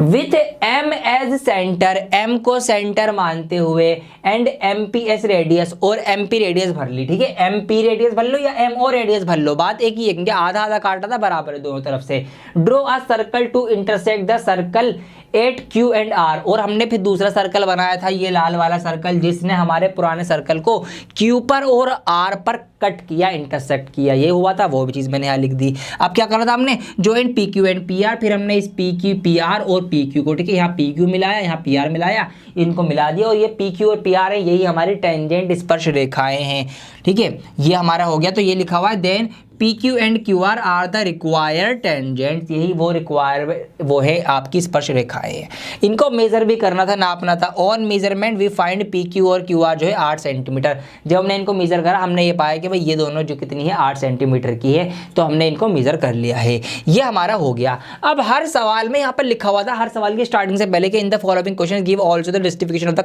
with M as centre, M को सेंटर मानते हुए, and M P as radius, और एम पी रेडियस भर ली, ठीक है। एम पी रेडियस भर लो या एम ओ रेडियस भर लो, बात एक ही है, क्योंकि आधा आधा काटा था, बराबर है दोनों तरफ से। Draw a circle to intersect the circle 8Q&R, और हमने फिर दूसरा सर्कल बनाया था ये लाल वाला सर्कल, जिसने हमारे पुराने सर्कल को Q पर और R पर कट किया, इंटरसेक्ट किया, ये हुआ था, वो भी चीज़ मैंने यहाँ लिख दी। अब क्या करना था हमने, ज्वाइन PQ एंड PR, फिर हमने इस PR और PQ को, ठीक है, यहाँ PQ मिलाया, यहाँ PR मिलाया, इनको मिला दिया, और ये PQ और PR है, यही हमारी टेंजेंट स्पर्श रेखाएं हैं, ठीक है, ये हमारा हो गया। तो ये लिखा हुआ है then PQ and QR are the required tangent, यही वो है आपकी स्पर्श रेखाएं हैं। इनको मेजर भी करना था, नापना था। On measurement we find PQ और QR जो है 8 सेंटीमीटर। जब हमने इनको मेजर करा, हमने ये पाया कि भाई ये दोनों जो कितनी है 8 सेंटीमीटर की है, तो हमने इनको मेजर कर लिया है, ये हमारा हो गया। अब हर सवाल में यहाँ पर लिखा हुआ था, हर सवाल की स्टार्टिंग से पहले कि in the following question give also the justification of the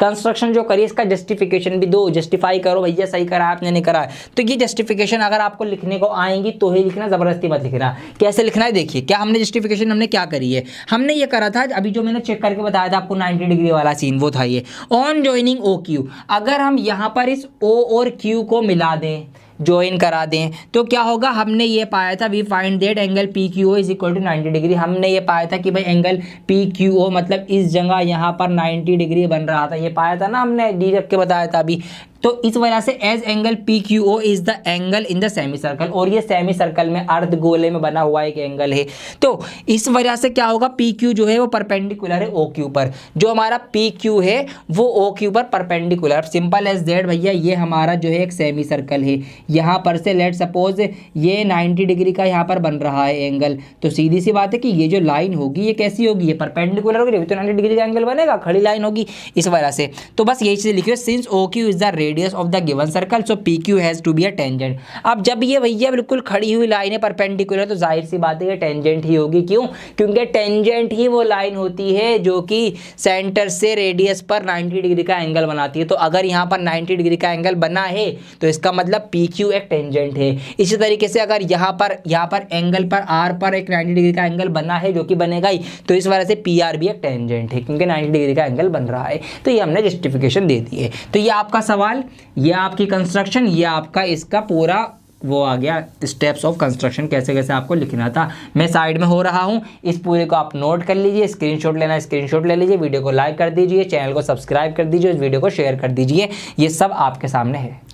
construction जो करिए इसका जस्टिफिकेशन भी दो, जस्टिफाई करो भैया सही करा आपने नहीं करा। तो ये जस्टिफिकेशन अगर आपको लिखने को आएंगी तो ही लिखना, जबरदस्ती मत लिखना। कैसे लिखना है देखिए, क्या हमने जस्टिफिकेशन हमने क्या करी है, हमने ये करा था अभी जो मैंने चेक करके बताया था आपको 90 डिग्री वाला सीन, वो था ये ऑन ज्वाइनिंग OQ। अगर हम यहाँ पर इस O और Q को मिला दें, ज्वाइन करा दें, तो क्या होगा, हमने ये पाया था we find that angle PQO is equal to 90 degree. हमने ये पाया था कि भाई एंगल PQO मतलब इस जगह यहाँ पर 90 डिग्री बन रहा था, ये पाया था ना हमने, डी रख के बताया था अभी। तो इस वजह से as angle PQO is the angle in the semi circle, और ये सेमी सर्कल में अर्ध गोले में बना हुआ एक एंगल है। तो इस वजह से क्या होगा, PQ जो है वो परपेंडिकुलर है OQ पर, जो हमारा PQ है वो OQ पर परपेंडिकुलर, सिंपल एज दैट भैया। ये हमारा जो है एक सेमी सर्कल है, यहाँ पर से लेट सपोज ये 90 डिग्री का यहाँ पर बन रहा है एंगल, तो सीधी सी बात है कि ये जो लाइन होगी ये कैसी होगी, ये परपेंडिकुलर होगी, तो 90 डिग्री का एंगल बनेगा, खड़ी लाइन होगी, इस वजह से। तो बस यही चीज़ लिखिए, since OQ is the radius of the given circle so PQ has to be a tangent. अब जब ये भैया बिल्कुल खड़ी हुई लाइन है परपेंडिकुलर, तो जाहिर सी बात है ये टेंजेंट ही होगी। क्यों? क्योंकि टेंजेंट ही वो लाइन होती है जो कि सेंटर से रेडियस पर 90 डिग्री का एंगल बनाती है। तो अगर यहाँ पर 90 डिग्री का एंगल बना है तो इसका मतलब PQ एक टेंजेंट है। इसी तरीके से अगर यहाँ पर एंगल पर R पर एक 90 डिग्री का एंगल बना है, जो कि बनेगा ही, तो इस वजह से PR भी एक टेंजेंट है, क्योंकि 90 डिग्री का एंगल बन रहा है। तो ये हमने जस्टिफिकेशन दे दी है। तो ये आपका सवाल, ये आपकी कंस्ट्रक्शन, ये आपका इसका पूरा वो आ गया, स्टेप्स ऑफ कंस्ट्रक्शन कैसे कैसे आपको लिखना था। मैं साइड में हो रहा हूँ, इस पूरे को आप नोट कर लीजिए, स्क्रीनशॉट लेना स्क्रीनशॉट ले लीजिए, वीडियो को लाइक कर दीजिए, चैनल को सब्सक्राइब कर दीजिए, इस वीडियो को शेयर कर दीजिए, ये सब आपके सामने है।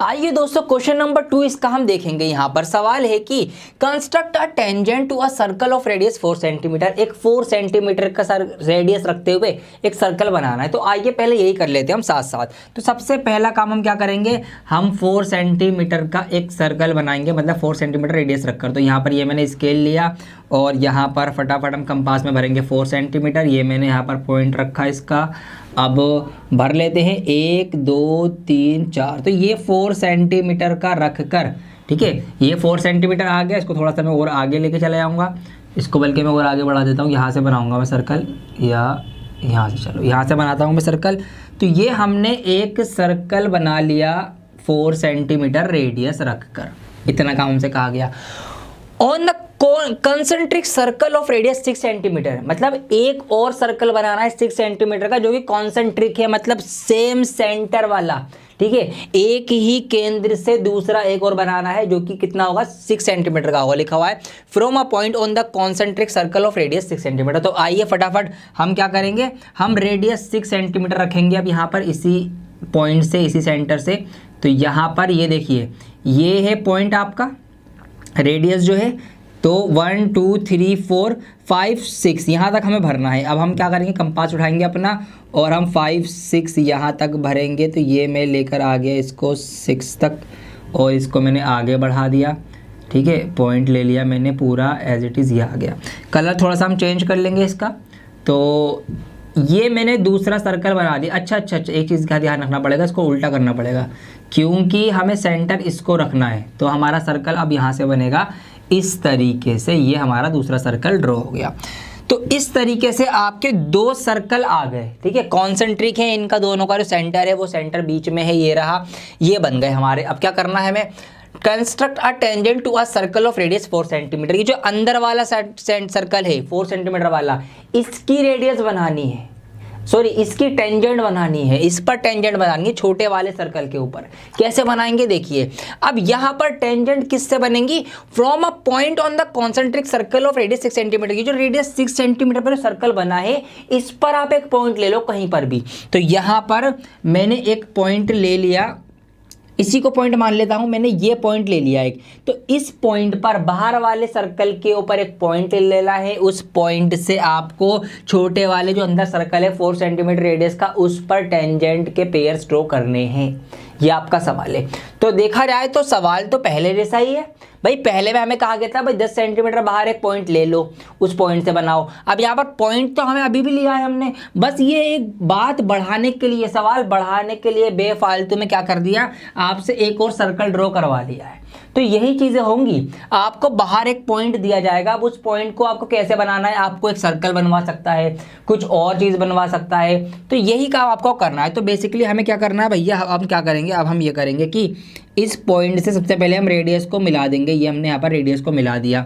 आइए दोस्तों, क्वेश्चन नंबर 2 इसका हम देखेंगे। यहाँ पर सवाल है कि construct a tangent to a circle of radius 4 centimetre. एक 4 सेंटीमीटर का रेडियस रखते हुए एक सर्कल बनाना है। तो आइए पहले यही कर लेते हैं हम साथ साथ। तो सबसे पहला काम हम क्या करेंगे, हम 4 सेंटीमीटर का एक सर्कल बनाएंगे, मतलब 4 सेंटीमीटर रेडियस रखकर। तो यहाँ पर ये मैंने स्केल लिया और यहाँ पर फटाफट हम कंपास में भरेंगे 4 सेंटीमीटर। ये मैंने यहाँ पर पॉइंट रखा इसका। अब भर लेते हैं 1 2 3 4। तो ये 4 सेंटीमीटर का रख कर, ठीक है, ये 4 सेंटीमीटर आ गया। इसको थोड़ा सा मैं और आगे लेके चले जाऊँगा, इसको बल्कि मैं और आगे बढ़ा देता हूँ। यहाँ से बनाऊँगा मैं सर्कल, या यहाँ से, चलो यहाँ से बनाता हूँ मैं सर्कल। तो ये हमने एक सर्कल बना लिया 4 सेंटीमीटर रेडियस रख कर, इतना काम हमसे कहा गया। On the concentric circle of radius 6 centimetre, मतलब एक और सर्कल बनाना है 6 सेंटीमीटर का, जो कि कॉन्सेंट्रिक है, मतलब सेम सेंटर वाला, ठीक है। एक ही केंद्र से दूसरा एक और बनाना है, जो कि कितना होगा, 6 सेंटीमीटर का होगा। लिखा हुआ है from a point on the concentric circle of radius 6 centimetre. तो आइए फटाफट हम क्या करेंगे, हम रेडियस 6 सेंटीमीटर रखेंगे अब यहाँ पर, इसी पॉइंट से, इसी सेंटर से। तो यहाँ पर ये देखिए, ये है पॉइंट आपका, रेडियस जो है। तो 1 2 3 4 5 6 यहाँ तक हमें भरना है। अब हम क्या करेंगे, कंपास उठाएंगे अपना और हम 5 6 यहाँ तक भरेंगे। तो ये मैं लेकर आ गया इसको 6 तक, और इसको मैंने आगे बढ़ा दिया, ठीक है। पॉइंट ले लिया मैंने पूरा एज इट इज़, ये आ गया। कलर थोड़ा सा हम चेंज कर लेंगे इसका। तो ये मैंने दूसरा सर्कल बना दिया। अच्छा, एक चीज़ का ध्यान रखना पड़ेगा, इसको उल्टा करना पड़ेगा, क्योंकि हमें सेंटर इसको रखना है। तो हमारा सर्कल अब यहाँ से बनेगा इस तरीके से। ये हमारा दूसरा सर्कल ड्रॉ हो गया। तो इस तरीके से आपके 2 सर्कल आ गए, ठीक है। कॉन्सेंट्रिक है, इनका दोनों का जो सेंटर है वो सेंटर बीच में है, ये रहा, ये बन गए हमारे। अब क्या करना है हमें, construct a tangent to a circle of radius 4 centimetre. ये जो अंदर वाला सर्कल है 4 सेंटीमीटर वाला, इसकी रेडियस बनानी है। सॉरी इसकी टेंजेंट बनानी है, इस पर टेंजेंट बनानी है छोटे वाले सर्कल के ऊपर। कैसे बनाएंगे देखिए, अब यहाँ पर टेंजेंट किससे बनेंगी, from a point on the concentric circle of radius 6 centimetre. ये जो रेडियस 6 सेंटीमीटर पर सर्कल बना है, इस पर आप एक पॉइंट ले लो कहीं पर भी। तो यहाँ पर मैंने एक पॉइंट ले लिया, इसी को पॉइंट मान लेता हूं, मैंने ये पॉइंट ले लिया एक। तो इस पॉइंट पर बाहर वाले सर्कल के ऊपर एक पॉइंट ले लेना है, उस पॉइंट से आपको छोटे वाले जो अंदर सर्कल है 4 सेंटीमीटर रेडियस का, उस पर टेंजेंट के पेयर्स ड्रॉ करने हैं। ये आपका सवाल है। तो देखा जाए तो सवाल तो पहले जैसा ही है भाई। पहले में हमें कहा गया था भाई 10 सेंटीमीटर बाहर एक पॉइंट ले लो, उस पॉइंट से बनाओ। अब यहाँ पर पॉइंट तो हमें अभी भी लिया है हमने, बस ये एक बात बढ़ाने के लिए, सवाल बढ़ाने के लिए बेफालतू में क्या कर दिया, आपसे एक और सर्कल ड्रॉ करवा लिया है। तो यही चीजें होंगी, आपको बाहर एक पॉइंट दिया जाएगा, अब उस पॉइंट को आपको कैसे बनाना है, आपको एक सर्कल बनवा सकता है, कुछ और चीज बनवा सकता है। तो यही काम आपको करना है। तो बेसिकली हमें क्या करना है भैया, अब क्या करेंगे, अब हम ये करेंगे कि इस पॉइंट से सबसे पहले हम रेडियस को मिला देंगे। ये हमने यहाँ पर रेडियस को मिला दिया।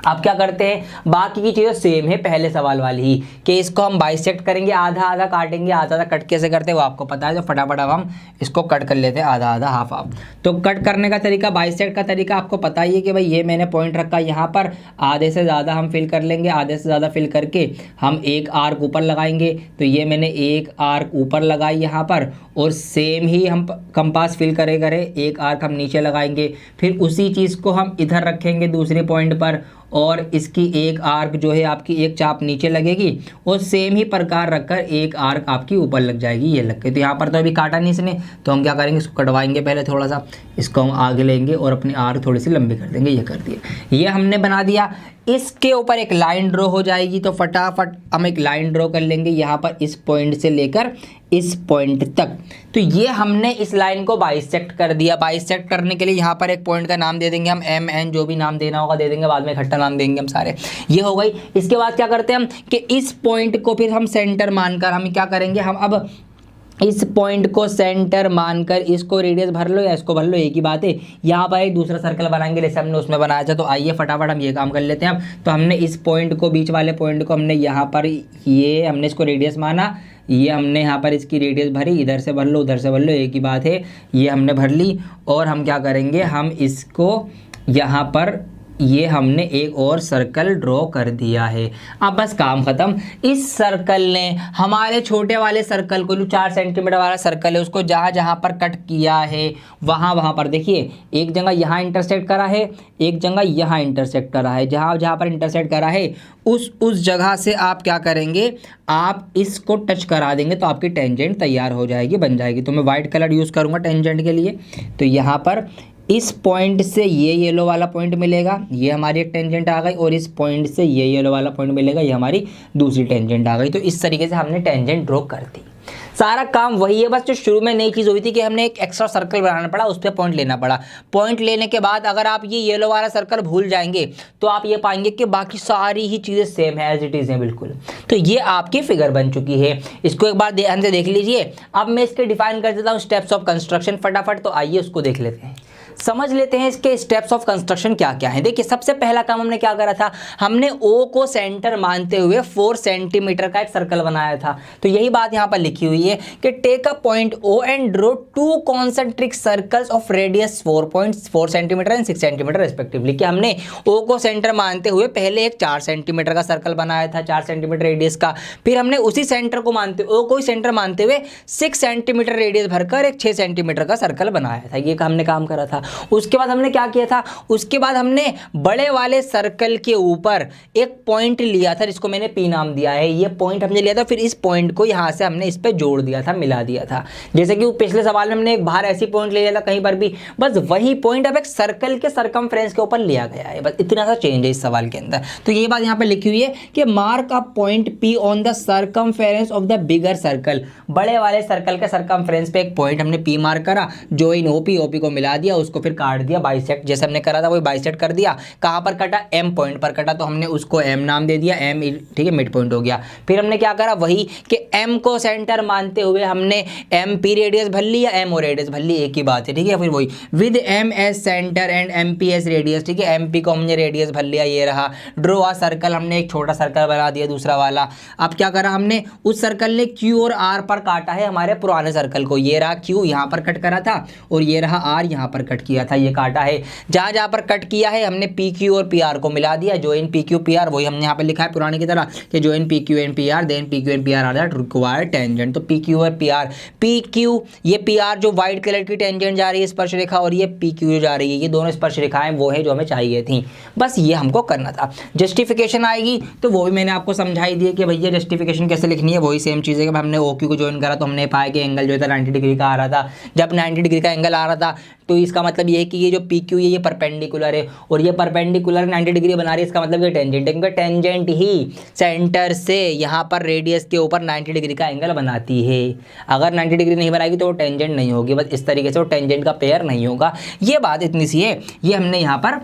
आप क्या करते हैं, बाकी की चीज़ें सेम है पहले सवाल वाली ही, कि इसको हम बाइसेक्ट करेंगे, आधा आधा काटेंगे। आधा आधा कट कैसे करते हैं वो आपको पता है, तो फटाफट अब हम इसको कट कर लेते हैं, आधा आधा हाफ हाफ। तो कट करने का तरीका, बाइसेक्ट का तरीका आपको पता ही है कि भाई ये मैंने पॉइंट रखा यहाँ पर, आधे से ज़्यादा हम फिल कर लेंगे, आधे से ज़्यादा फिल करके हम एक आर्क ऊपर लगाएंगे। तो ये मैंने एक आर्क ऊपर लगाई यहाँ पर, और सेम ही हम कंपास फिल करे एक आर्क हम नीचे लगाएंगे। फिर उसी चीज़ को हम इधर रखेंगे दूसरे पॉइंट पर, और इसकी एक आर्क जो है आपकी एक चाप नीचे लगेगी, और सेम ही प्रकार रखकर एक आर्क आपकी ऊपर लग जाएगी। ये लग गई। तो यहाँ पर तो अभी काटा नहीं इसने, तो हम क्या करेंगे, इसको कटवाएंगे पहले थोड़ा सा, इसको हम आगे लेंगे और अपनी आर्क थोड़ी सी लंबी कर देंगे। ये कर दिया, ये हमने बना दिया। इसके ऊपर एक लाइन ड्रॉ हो जाएगी, तो फटाफट हम एक लाइन ड्रॉ कर लेंगे यहाँ पर, इस पॉइंट से लेकर इस पॉइंट तक। तो ये हमने इस लाइन को बाइसेक्ट कर दिया। बाइसेक्ट करने के लिए यहाँ पर एक पॉइंट का नाम दे देंगे हम, एम एन, जो भी नाम देना होगा दे देंगे, बाद में इकट्ठा नाम देंगे हम सारे। ये हो गई। इसके बाद क्या करते हैं हम, कि इस पॉइंट को फिर हम सेंटर मानकर हम क्या करेंगे, हम अब इस पॉइंट को सेंटर मानकर इसको रेडियस भर लो या इसको भर लो, एक ही बात है। यहाँ पर एक दूसरा सर्कल बनाएंगे जैसे हमने उसमें बनाया था। तो आइए फटाफट हम ये काम कर लेते हैं। अब तो हमने इस पॉइंट को, बीच वाले पॉइंट को हमने यहाँ पर, ये हमने इसको रेडियस माना, ये हमने यहाँ पर इसकी रेडियस भरी, इधर से भर लो उधर से भर लो, एक ही बात है। ये हमने भर ली, और हम क्या करेंगे, हम इसको यहाँ पर, ये हमने एक और सर्कल ड्रॉ कर दिया है। अब बस काम खत्म। इस सर्कल ने हमारे छोटे वाले सर्कल को, जो 4 सेंटीमीटर वाला सर्कल है, उसको जहाँ जहाँ पर कट किया है वहाँ पर देखिए, एक जगह यहाँ इंटरसेक्ट करा है, एक जगह यहाँ इंटरसेक्ट करा है। जहाँ जहाँ पर इंटरसेक्ट करा है उस जगह से आप क्या करेंगे, आप इसको टच करा देंगे, तो आपकी टेंजेंट तैयार हो जाएगी, बन जाएगी। तो मैं वाइट कलर यूज़ करूँगा टेंजेंट के लिए। तो यहाँ पर इस पॉइंट से ये येलो वाला पॉइंट मिलेगा, ये हमारी एक टेंजेंट आ गई, और इस पॉइंट से ये येलो वाला पॉइंट मिलेगा, ये हमारी दूसरी टेंजेंट आ गई। तो इस तरीके से हमने टेंजेंट ड्रॉ कर दी। सारा काम वही है, बस जो शुरू में नई चीज़ हुई थी कि हमने एक एक्स्ट्रा सर्कल बनाना पड़ा, उस पर पॉइंट लेना पड़ा। पॉइंट लेने के बाद अगर आप ये येलो वाला सर्कल भूल जाएंगे, तो आप ये पाएंगे कि बाकी सारी ही चीज़ें सेम है, एज इट इज़ हैं बिल्कुल। तो ये आपकी फिगर बन चुकी है। इसको एक बार ध्यान से देख लीजिए। अब मैं इसके डिफाइन कर देता हूँ स्टेप्स ऑफ कंस्ट्रक्शन फटाफट। तो आइए उसको देख लेते हैं, समझ लेते हैं इसके स्टेप्स ऑफ कंस्ट्रक्शन क्या क्या है। देखिए, सबसे पहला काम हमने क्या करा था, हमने ओ को सेंटर मानते हुए 4 सेंटीमीटर का एक सर्कल बनाया था। तो यही बात यहाँ पर लिखी हुई है कि take a point O and draw 2 concentric circles of radius 4.4 centimetre and 6 centimetre respectively. कि हमने ओ को सेंटर मानते हुए पहले एक 4 सेंटीमीटर का सर्कल बनाया था, 4 सेंटीमीटर रेडियस का। फिर हमने उसी सेंटर को मानते, ओ को सेंटर मानते हुए 6 सेंटीमीटर रेडियस भरकर एक 6 सेंटीमीटर का सर्कल बनाया था। ये हमने काम करा था। उसके बाद हमने क्या किया था, उसके बाद हमने बड़े वाले सर्कल के ऊपर एक पॉइंट लिया था, जिसको मैंने पी नाम दिया है। ये पॉइंट हमने लिया था, फिर इस पॉइंट को यहाँ से हमने इस पे जोड़ दिया था, मिला दिया था। जैसे कि पिछले सवाल में हमने एक बाहर ऐसी पॉइंट ले लिया था कहीं पर भी, बस वही पॉइंट अब एक सर्कल के सर्कमफ्रेंस के ऊपर लिया गया है। बस इतना सा चेंज है इस सवाल के अंदर। तो ये बात यहाँ पर लिखी हुई है कि mark a point P on the circumference of the bigger circle. बड़े वाले सर्कल के सर्कमफ्रेंस पे एक पॉइंट हमने पी मार्क करा, जो इन ओपी को मिला दिया, उसको उसको फिर काट दिया, बाइसेक्ट जैसे हमने करा था वही बाइसेक्ट कर दिया। कहाँ पर कटा, एम पॉइंट पर कटा, तो हमने उसको एम नाम दे दिया, एम ठीक है मिड पॉइंट हो गया। फिर हमने क्या करा, वही कि एम को सेंटर मानते हुए हमने एम पी रेडियस भर लिया, एम ओ रेडियस भर ली, एक ही बात है, ठीक है। फिर वही with M as centre and M P as radius, ठीक है, एम पी को हमने रेडियस भर लिया, ये रहा। ड्रॉ आ सर्कल, हमने एक छोटा सर्कल बना दिया दूसरा वाला। अब क्या करा हमने, उस सर्कल ने क्यू और आर पर काटा है हमारे पुराने सर्कल को, ये रहा क्यू यहाँ पर कट करा था और ये रहा आर यहाँ पर कट किया था, ये काटा है। जहाँ जहाँ पर कट किया है हमने पी क्यू और पी आर को मिला दिया, join P Q P R, वही हमने यहाँ पर लिखा है पुराने की तरह कि join P Q and P R, then P Q and P R are that required tangent. तो पी क्यू और पी आर, पी क्यू ये पी आर जो व्हाइट कलर की टेंजेंट जा रही है स्पर्श रेखा, और ये पी क्यू जो जा रही है, ये दोनों स्पर्श रेखाएं वो है जो हमें चाहिए थी। बस ये हमको करना था। जस्टिफिकेशन आएगी तो वो भी मैंने आपको समझाई दी है कि भैया जस्टिफिकेशन कैसे लिखनी है, वही सेम चीज़ है कि हमने ओ क्यू को ज्वाइन करा तो हमने पाया कि एंगल जो था 90 डिग्री का आ रहा था। जब 90 डिग्री का एंगल आ रहा था तो इसका मतलब ये है कि ये जो पी क्यू है ये परपेंडिकुलर है, और ये परपेंडिकुलर 90 डिग्री बना रही है, इसका मतलब ये टेंजेंट है, क्योंकि टेंजेंट ही सेंटर से यहाँ पर रेडियस के ऊपर 90 डिग्री का एंगल बनाती है। अगर 90 डिग्री नहीं बनाएगी तो वो टेंजेंट नहीं होगी, बस इस तरीके से वो टेंजेंट का पेयर नहीं होगा। ये बात इतनी सी है, ये हमने यहाँ पर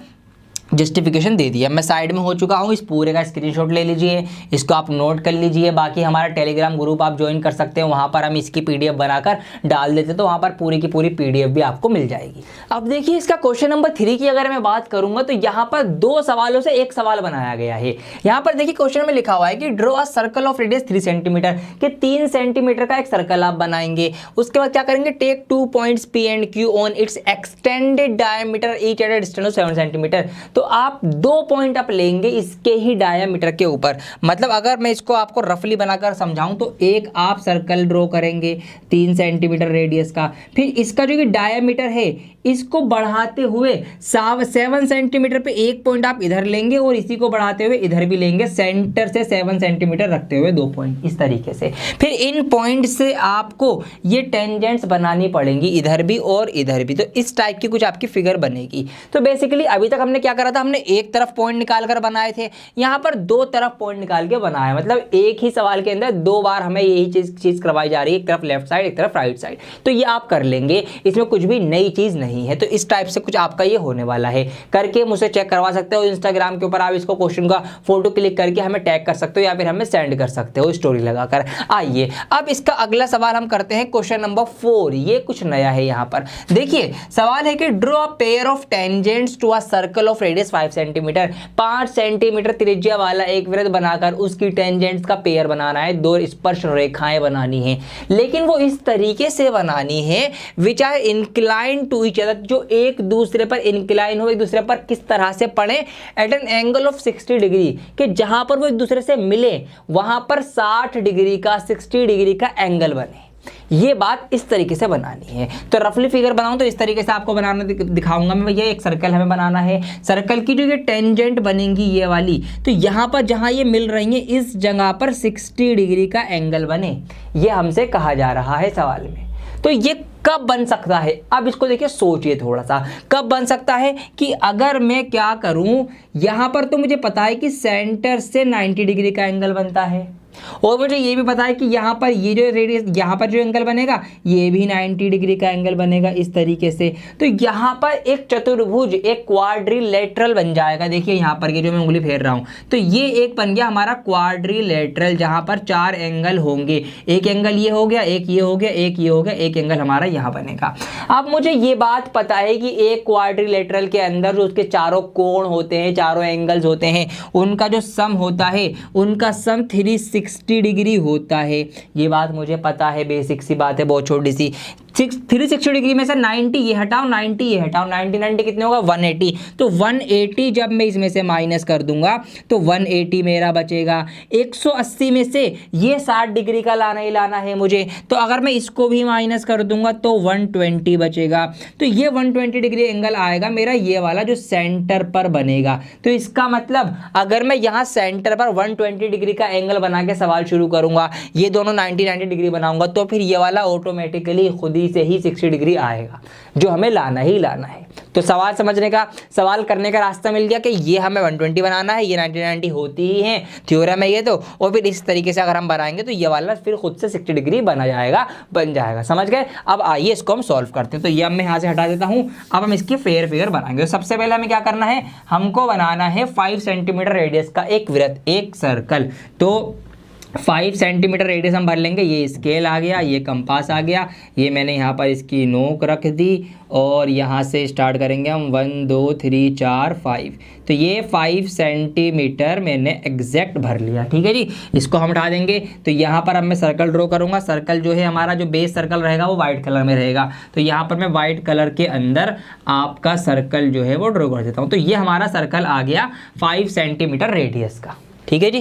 जस्टिफिकेशन दे दिया। मैं साइड में हो चुका हूँ, इस पूरे का स्क्रीनशॉट ले लीजिए, इसको आप नोट कर लीजिए। बाकी हमारा टेलीग्राम ग्रुप आप ज्वाइन कर सकते हैं, वहाँ पर हम इसकी पीडीएफ बनाकर डाल देते, तो वहाँ पर पूरी की पूरी पीडीएफ भी आपको मिल जाएगी। अब देखिए इसका क्वेश्चन नंबर 3 की अगर मैं बात करूँगा तो यहाँ पर 2 सवालों से एक सवाल बनाया गया है। यहाँ पर देखिए क्वेश्चन में लिखा हुआ है कि draw a circle of radius 3 centimetre, कि 3 सेंटीमीटर का एक सर्कल आप बनाएंगे। उसके बाद क्या करेंगे, take 2 points P and Q on its extended diameter each at a distance of 7 centimetre. तो आप 2 पॉइंट आप लेंगे इसके ही डायामीटर के ऊपर। मतलब अगर मैं इसको आपको रफली बनाकर समझाऊं तो एक आप सर्कल ड्रॉ करेंगे 3 सेंटीमीटर रेडियस का, फिर इसका जो कि डायामीटर है इसको बढ़ाते हुए 7 सेंटीमीटर पे एक पॉइंट आप इधर लेंगे और इसी को बढ़ाते हुए इधर भी लेंगे, सेंटर से 7 सेंटीमीटर रखते हुए 2 पॉइंट इस तरीके से। फिर इन पॉइंट से आपको ये टेंजेंट्स बनानी पड़ेंगी इधर भी और इधर भी, तो इस टाइप की कुछ आपकी फिगर बनेगी। तो बेसिकली अभी तक हमने क्या करा था, हमने एक तरफ पॉइंट निकाल कर बनाए थे, यहाँ पर 2 तरफ पॉइंट निकाल के बनाया। मतलब एक ही सवाल के अंदर 2 बार हमें यही चीज करवाई जा रही है, एक तरफ लेफ्ट साइड एक तरफ राइट साइड। तो ये आप कर लेंगे, इसमें कुछ भी नई चीज नहीं है। तो इस टाइप से कुछ आपका ये होने वाला है, करके मुझसे चेक करवा सकते हो। इंस्टाग्राम के ऊपर आप इसको क्वेश्चन का फोटो क्लिक करके हमें टैग कर सकते हो या फिर हमें सेंड कर सकते हो स्टोरी लगाकर। आइए अब इसका अगला सवाल हम करते हैं, क्वेश्चन नंबर 4। ये कुछ नया है यहाँ पर। देखिए सवाल है कि draw a pair of tangents to a circle of radius 5 centimetre. 5 centimetre त्रिज्या वाला एक वृत्त बनाकर उसकी टेंजेंट्स का पेयर बनाना है, 2 स्पर्श रेखाएं बनानी है, लेकिन वो इस तरीके से बनानी है which are incline to each other, जो एक दूसरे पर इंक्लाइन हो, एक दूसरे पर किस तरह से पड़े, at an angle of 60 degree, कि जहां पर वो एक दूसरे से मिले वहां पर 60 डिग्री का 60 डिग्री का एंगल बने। ये बात इस तरीके से बनानी है। तो रफली फिगर बनाऊं तो इस तरीके से आपको बनाना दिखाऊंगा मैं। ये एक सर्कल हमें बनाना है, सर्कल की जो ये टेंजेंट बनेंगी ये वाली, तो यहाँ पर जहाँ ये मिल रही है इस जगह पर 60 डिग्री का एंगल बने, ये हमसे कहा जा रहा है सवाल में। तो ये कब बन सकता है, अब इसको देखिए सोचिए थोड़ा सा, कब बन सकता है कि अगर मैं क्या करूं, यहां पर तो मुझे पता है कि सेंटर से 90 डिग्री का एंगल बनता है, और मुझे ये भी पता है कि यहाँ पर ये जो रेडियस, यहाँ पर जो एंगल बनेगा ये भी 90 डिग्री का एंगल बनेगा इस तरीके से। तो यहाँ पर एक चतुर्भुज, एक क्वाड्रिलेटरल बन जाएगा। देखिए यहाँ पर ये जो मैं उंगली फेर रहा हूँ, तो ये एक बन गया हमारा क्वाड्रिलेटरल, जहाँ पर 4 एंगल होंगे। एक एंगल ये हो गया, एक ये हो गया, एक ये हो गया, एक एंगल हमारा यहाँ बनेगा। अब मुझे ये बात पता है कि एक क्वाड्रिलेटरल के अंदर जो उसके चारों कोण होते हैं, चारों एंगल्स होते हैं, उनका जो सम होता है, उनका सम 360 डिग्री होता है। ये बात मुझे पता है, बेसिक सी बात है, बहुत छोटी सी। 360 डिग्री में से 90 ये हटाओ, 90 ये हटाओ, 90 कितने होगा 180। तो 180 जब मैं इसमें से माइनस कर दूंगा तो 180 मेरा बचेगा। 180 में से ये 60 डिग्री का लाना ही लाना है मुझे, तो अगर मैं इसको भी माइनस कर दूंगा तो 120 बचेगा। तो ये 120 डिग्री एंगल आएगा मेरा, ये वाला जो सेंटर पर बनेगा। तो इसका मतलब अगर मैं यहाँ सेंटर पर 120 डिग्री का एंगल बना के सवाल शुरू करूंगा, ये दोनों 90 डिग्री बनाऊंगा, तो फिर ये वाला ऑटोमेटिकली खुद खुद ही से ही 60 डिग्री आएगा, जो हमें लाना ही लाना है। तो सवाल समझने का, सवाल करने का रास्ता मिल गया कि ये हमें 120 बनाना है, ये 90 होती ही है, थ्योरम है ये तो, और फिर इस तरीके से अगर हम बनाएंगे तो ये वाला फिर खुद से 60 डिग्री बन जाएगा। समझ गए? अब आइए इसको हम सॉल्व करते हैं। तो ये अब मैं यहाँ से हटा देता हूँ। अब हम इसकी फेयर फिगर बनाएंगे। तो सबसे पहले हमें क्या करना है, हमको बनाना है 5 सेंटीमीटर रेडियस का एक वृत्त, एक सर्कल। तो 5 सेंटीमीटर रेडियस हम भर लेंगे। ये स्केल आ गया, ये कंपास आ गया, ये मैंने यहाँ पर इसकी नोक रख दी, और यहाँ से स्टार्ट करेंगे हम 1 2 3 4 5। तो ये 5 सेंटीमीटर मैंने एग्जैक्ट भर लिया। ठीक है जी, इसको हम उठा देंगे। तो यहाँ पर अब मैं सर्कल ड्रॉ करूँगा। सर्कल जो है हमारा, जो बेस सर्कल रहेगा वो वाइट कलर में रहेगा। तो यहाँ पर मैं वाइट कलर के अंदर आपका सर्कल जो है वो ड्रॉ कर देता हूँ। तो ये हमारा सर्कल आ गया 5 सेंटीमीटर रेडियस का। ठीक है जी,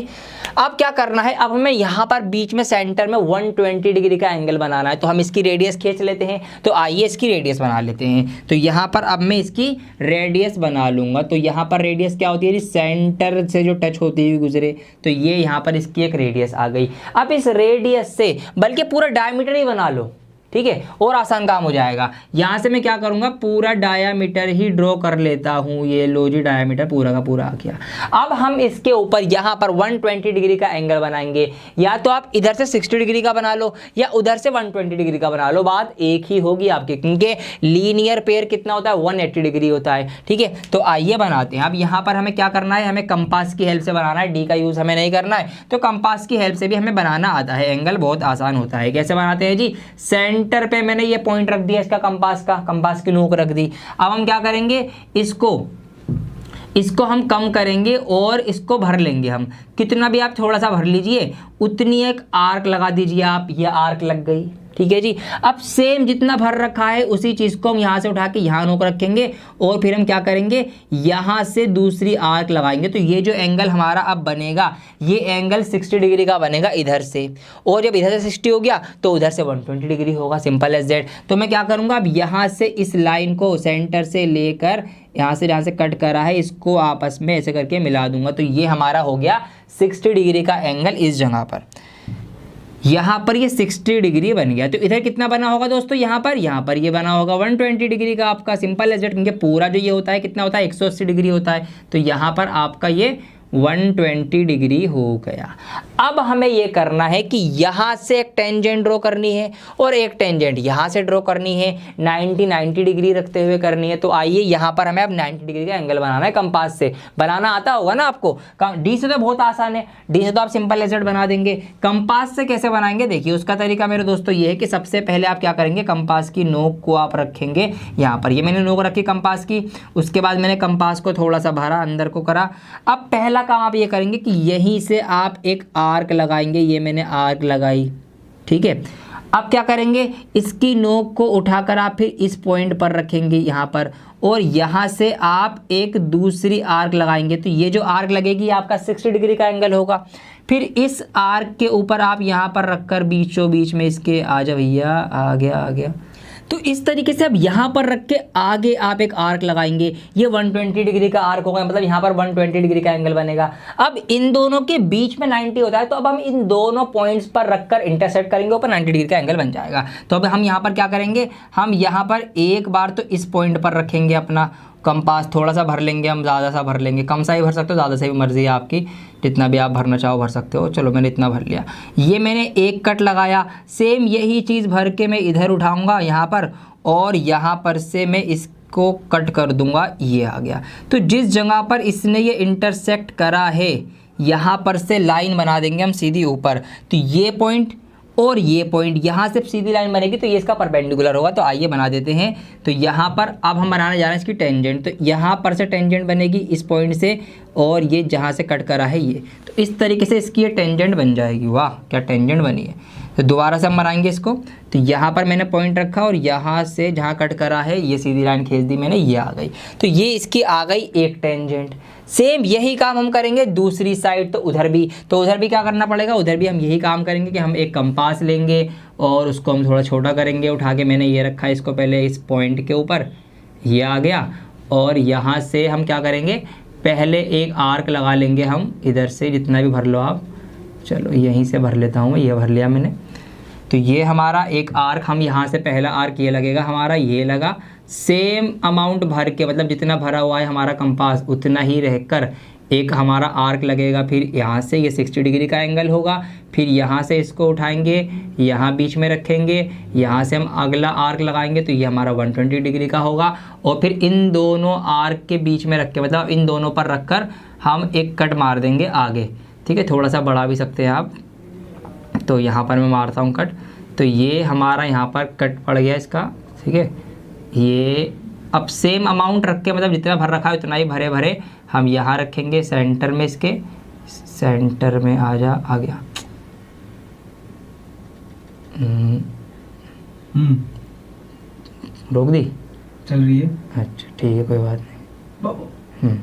अब क्या करना है, अब हमें यहाँ पर बीच में सेंटर में 120 डिग्री का एंगल बनाना है। तो हम इसकी रेडियस खींच लेते हैं। तो आइए इसकी रेडियस बना लेते हैं। तो यहाँ पर अब मैं इसकी रेडियस बना लूँगा। तो यहाँ पर रेडियस क्या होती है जी, सेंटर से जो टच होती हुई गुजरे। तो ये यहाँ पर इसकी एक रेडियस आ गई। अब इस रेडियस से, बल्कि पूरा डायमीटर ही बना लो, ठीक है, और आसान काम हो जाएगा। यहाँ से मैं क्या करूँगा, पूरा डायामीटर ही ड्रॉ कर लेता हूँ। ये लो जी, डायामीटर पूरा का पूरा आ गया। अब हम इसके ऊपर यहाँ पर 120 डिग्री का एंगल बनाएंगे। या तो आप इधर से 60 डिग्री का बना लो, या उधर से 120 डिग्री का बना लो, बात एक ही होगी आपकी, क्योंकि लीनियर पेयर कितना होता है, 180 डिग्री होता है। ठीक है, तो आइए बनाते हैं। अब यहाँ पर हमें क्या करना है, हमें कंपास की हेल्प से बनाना है। डी का यूज़ हमें नहीं करना है, तो कंपास की हेल्प से भी हमें बनाना आता है। एंगल बहुत आसान होता है। कैसे बनाते हैं जी, सेंटर पे मैंने ये पॉइंट रख दिया इसका, कंपास की नोक रख दी। अब हम क्या करेंगे, इसको हम कम करेंगे और इसको भर लेंगे हम। कितना भी आप थोड़ा सा भर लीजिए, उतनी एक आर्क लगा दीजिए आप। ये आर्क लग गई। ठीक है जी, अब सेम जितना भर रखा है उसी चीज़ को हम यहाँ से उठा के यहाँ नोक रखेंगे, और फिर हम क्या करेंगे, यहाँ से दूसरी आर्क लगाएंगे। तो ये जो एंगल हमारा अब बनेगा, ये एंगल 60 डिग्री का बनेगा इधर से, और जब इधर से 60 हो गया तो उधर से 120 डिग्री होगा। Simple as that. तो मैं क्या करूँगा, अब यहाँ से इस लाइन को सेंटर से लेकर यहाँ से जहाँ से कट करा है, इसको आपस में ऐसे करके मिला दूंगा। तो ये हमारा हो गया 60 डिग्री का एंगल इस जगह पर। यहाँ पर ये 60 डिग्री बन गया। तो इधर कितना बना होगा दोस्तों, यहाँ पर ये बना होगा 120 डिग्री का आपका। सिंपल एज दैट, क्योंकि पूरा जो ये होता है कितना होता है, 180 डिग्री होता है। तो यहाँ पर आपका ये 120 डिग्री हो गया। अब हमें ये करना है कि यहाँ से एक टेंजेंट ड्रॉ करनी है, और एक टेंजेंट यहाँ से ड्रॉ करनी है। 90 डिग्री रखते हुए करनी है। तो आइए यहाँ पर हमें अब 90 डिग्री का एंगल बनाना है। कंपास से बनाना आता होगा ना आपको, डी से तो बहुत आसान है, डी से तो आप सिंपल एज दैट बना देंगे। कंपास से कैसे बनाएंगे, देखिए उसका तरीका मेरे दोस्तों ये है कि सबसे पहले आप क्या करेंगे, कंपास की नोक को आप रखेंगे यहाँ पर। ये मैंने नोक रखी कंपास की, उसके बाद मैंने कंपास को थोड़ा सा भरा, अंदर को करा। अब पहला काम आप ये करेंगे कि यहीं से आप एक आर्क लगाएंगे। ये मैंने आर्क लगाई। ठीक है, अब क्या करेंगे, इसकी नोक को उठाकर आप फिर इस पॉइंट पर रखेंगे यहाँ पर, और यहाँ से आप एक दूसरी आर्क लगाएंगे। तो ये जो आर्क लगेगी आपका 60 डिग्री का एंगल होगा। फिर इस आर्क के ऊपर आप यहाँ पर रखकर बीचों बीच में इसके, आ जा भैया, आ गया। तो इस तरीके से अब यहाँ पर रख के आगे आप एक आर्क लगाएंगे। ये 120 डिग्री का आर्क होगा, मतलब यहाँ पर 120 डिग्री का एंगल बनेगा। अब इन दोनों के बीच में 90 होता है, तो अब हम इन दोनों पॉइंट्स पर रखकर इंटरसेक्ट करेंगे, ऊपर 90 डिग्री का एंगल बन जाएगा। तो अब हम यहाँ पर क्या करेंगे, हम यहाँ पर एक बार तो इस पॉइंट पर रखेंगे अपना कंपास, थोड़ा सा भर लेंगे हम, ज़्यादा सा भर लेंगे, कम सा ही भर सकते हो, ज़्यादा से भी मर्जी है आपकी, जितना भी आप भरना चाहो भर सकते हो। चलो मैंने इतना भर लिया। ये मैंने एक कट लगाया। सेम यही चीज़ भर के मैं इधर उठाऊंगा यहाँ पर, और यहाँ पर से मैं इसको कट कर दूंगा। ये आ गया। तो जिस जगह पर इसने ये इंटरसेक्ट करा है, यहाँ पर से लाइन बना देंगे हम सीधी ऊपर। तो ये पॉइंट और ये पॉइंट, यहाँ से सीधी लाइन बनेगी, तो ये इसका परपेंडिकुलर होगा। तो आइए बना देते हैं। तो यहाँ पर अब हम बनाने जा रहे हैं इसकी टेंजेंट। तो यहाँ पर से टेंजेंट बनेगी इस पॉइंट से, और ये जहाँ से कट करा है ये, तो इस तरीके से इसकी ये टेंजेंट बन जाएगी। वाह, क्या टेंजेंट बनी है। तो दोबारा से हम बनाएंगे इसको। तो यहाँ पर मैंने पॉइंट रखा, और यहाँ से जहाँ कट करा है ये सीधी लाइन खींच दी मैंने, ये आ गई। तो ये इसकी आ गई एक टेंजेंट। सेम यही काम हम करेंगे दूसरी साइड। तो उधर भी क्या करना पड़ेगा, उधर भी हम यही काम करेंगे कि हम एक कंपास लेंगे और उसको हम थोड़ा छोटा करेंगे। उठा के मैंने ये रखा इसको पहले इस पॉइंट के ऊपर, ये आ गया। और यहाँ से हम क्या करेंगे, पहले एक आर्क लगा लेंगे हम इधर से, जितना भी भर लो आप। चलो यहीं से भर लेता हूँ, ये भर लिया मैंने। तो ये हमारा एक आर्क, हम यहाँ से पहला आर्क ये लगेगा हमारा, ये लगा, सेम अमाउंट भर के, मतलब जितना भरा हुआ है हमारा कंपास उतना ही रहकर एक हमारा आर्क लगेगा। फिर यहाँ से ये 60 डिग्री का एंगल होगा, फिर यहाँ से इसको उठाएंगे, यहाँ बीच में रखेंगे, यहाँ से हम अगला आर्क लगाएंगे तो ये हमारा 120 डिग्री का होगा। और फिर इन दोनों आर्क के बीच में रख के, मतलब इन दोनों पर रखकर हम एक कट मार देंगे आगे, ठीक है। थोड़ा सा बढ़ा भी सकते हैं आप, तो यहाँ पर मैं मारता हूँ कट, तो ये हमारा यहाँ पर कट पड़ गया इसका, ठीक है। ये अब सेम अमाउंट रख के, मतलब जितना भर रखा है उतना ही भरे भरे हम यहाँ रखेंगे सेंटर में, इसके सेंटर में आ गया। रोक दी, चल रही है, अच्छा ठीक है कोई बात नहीं।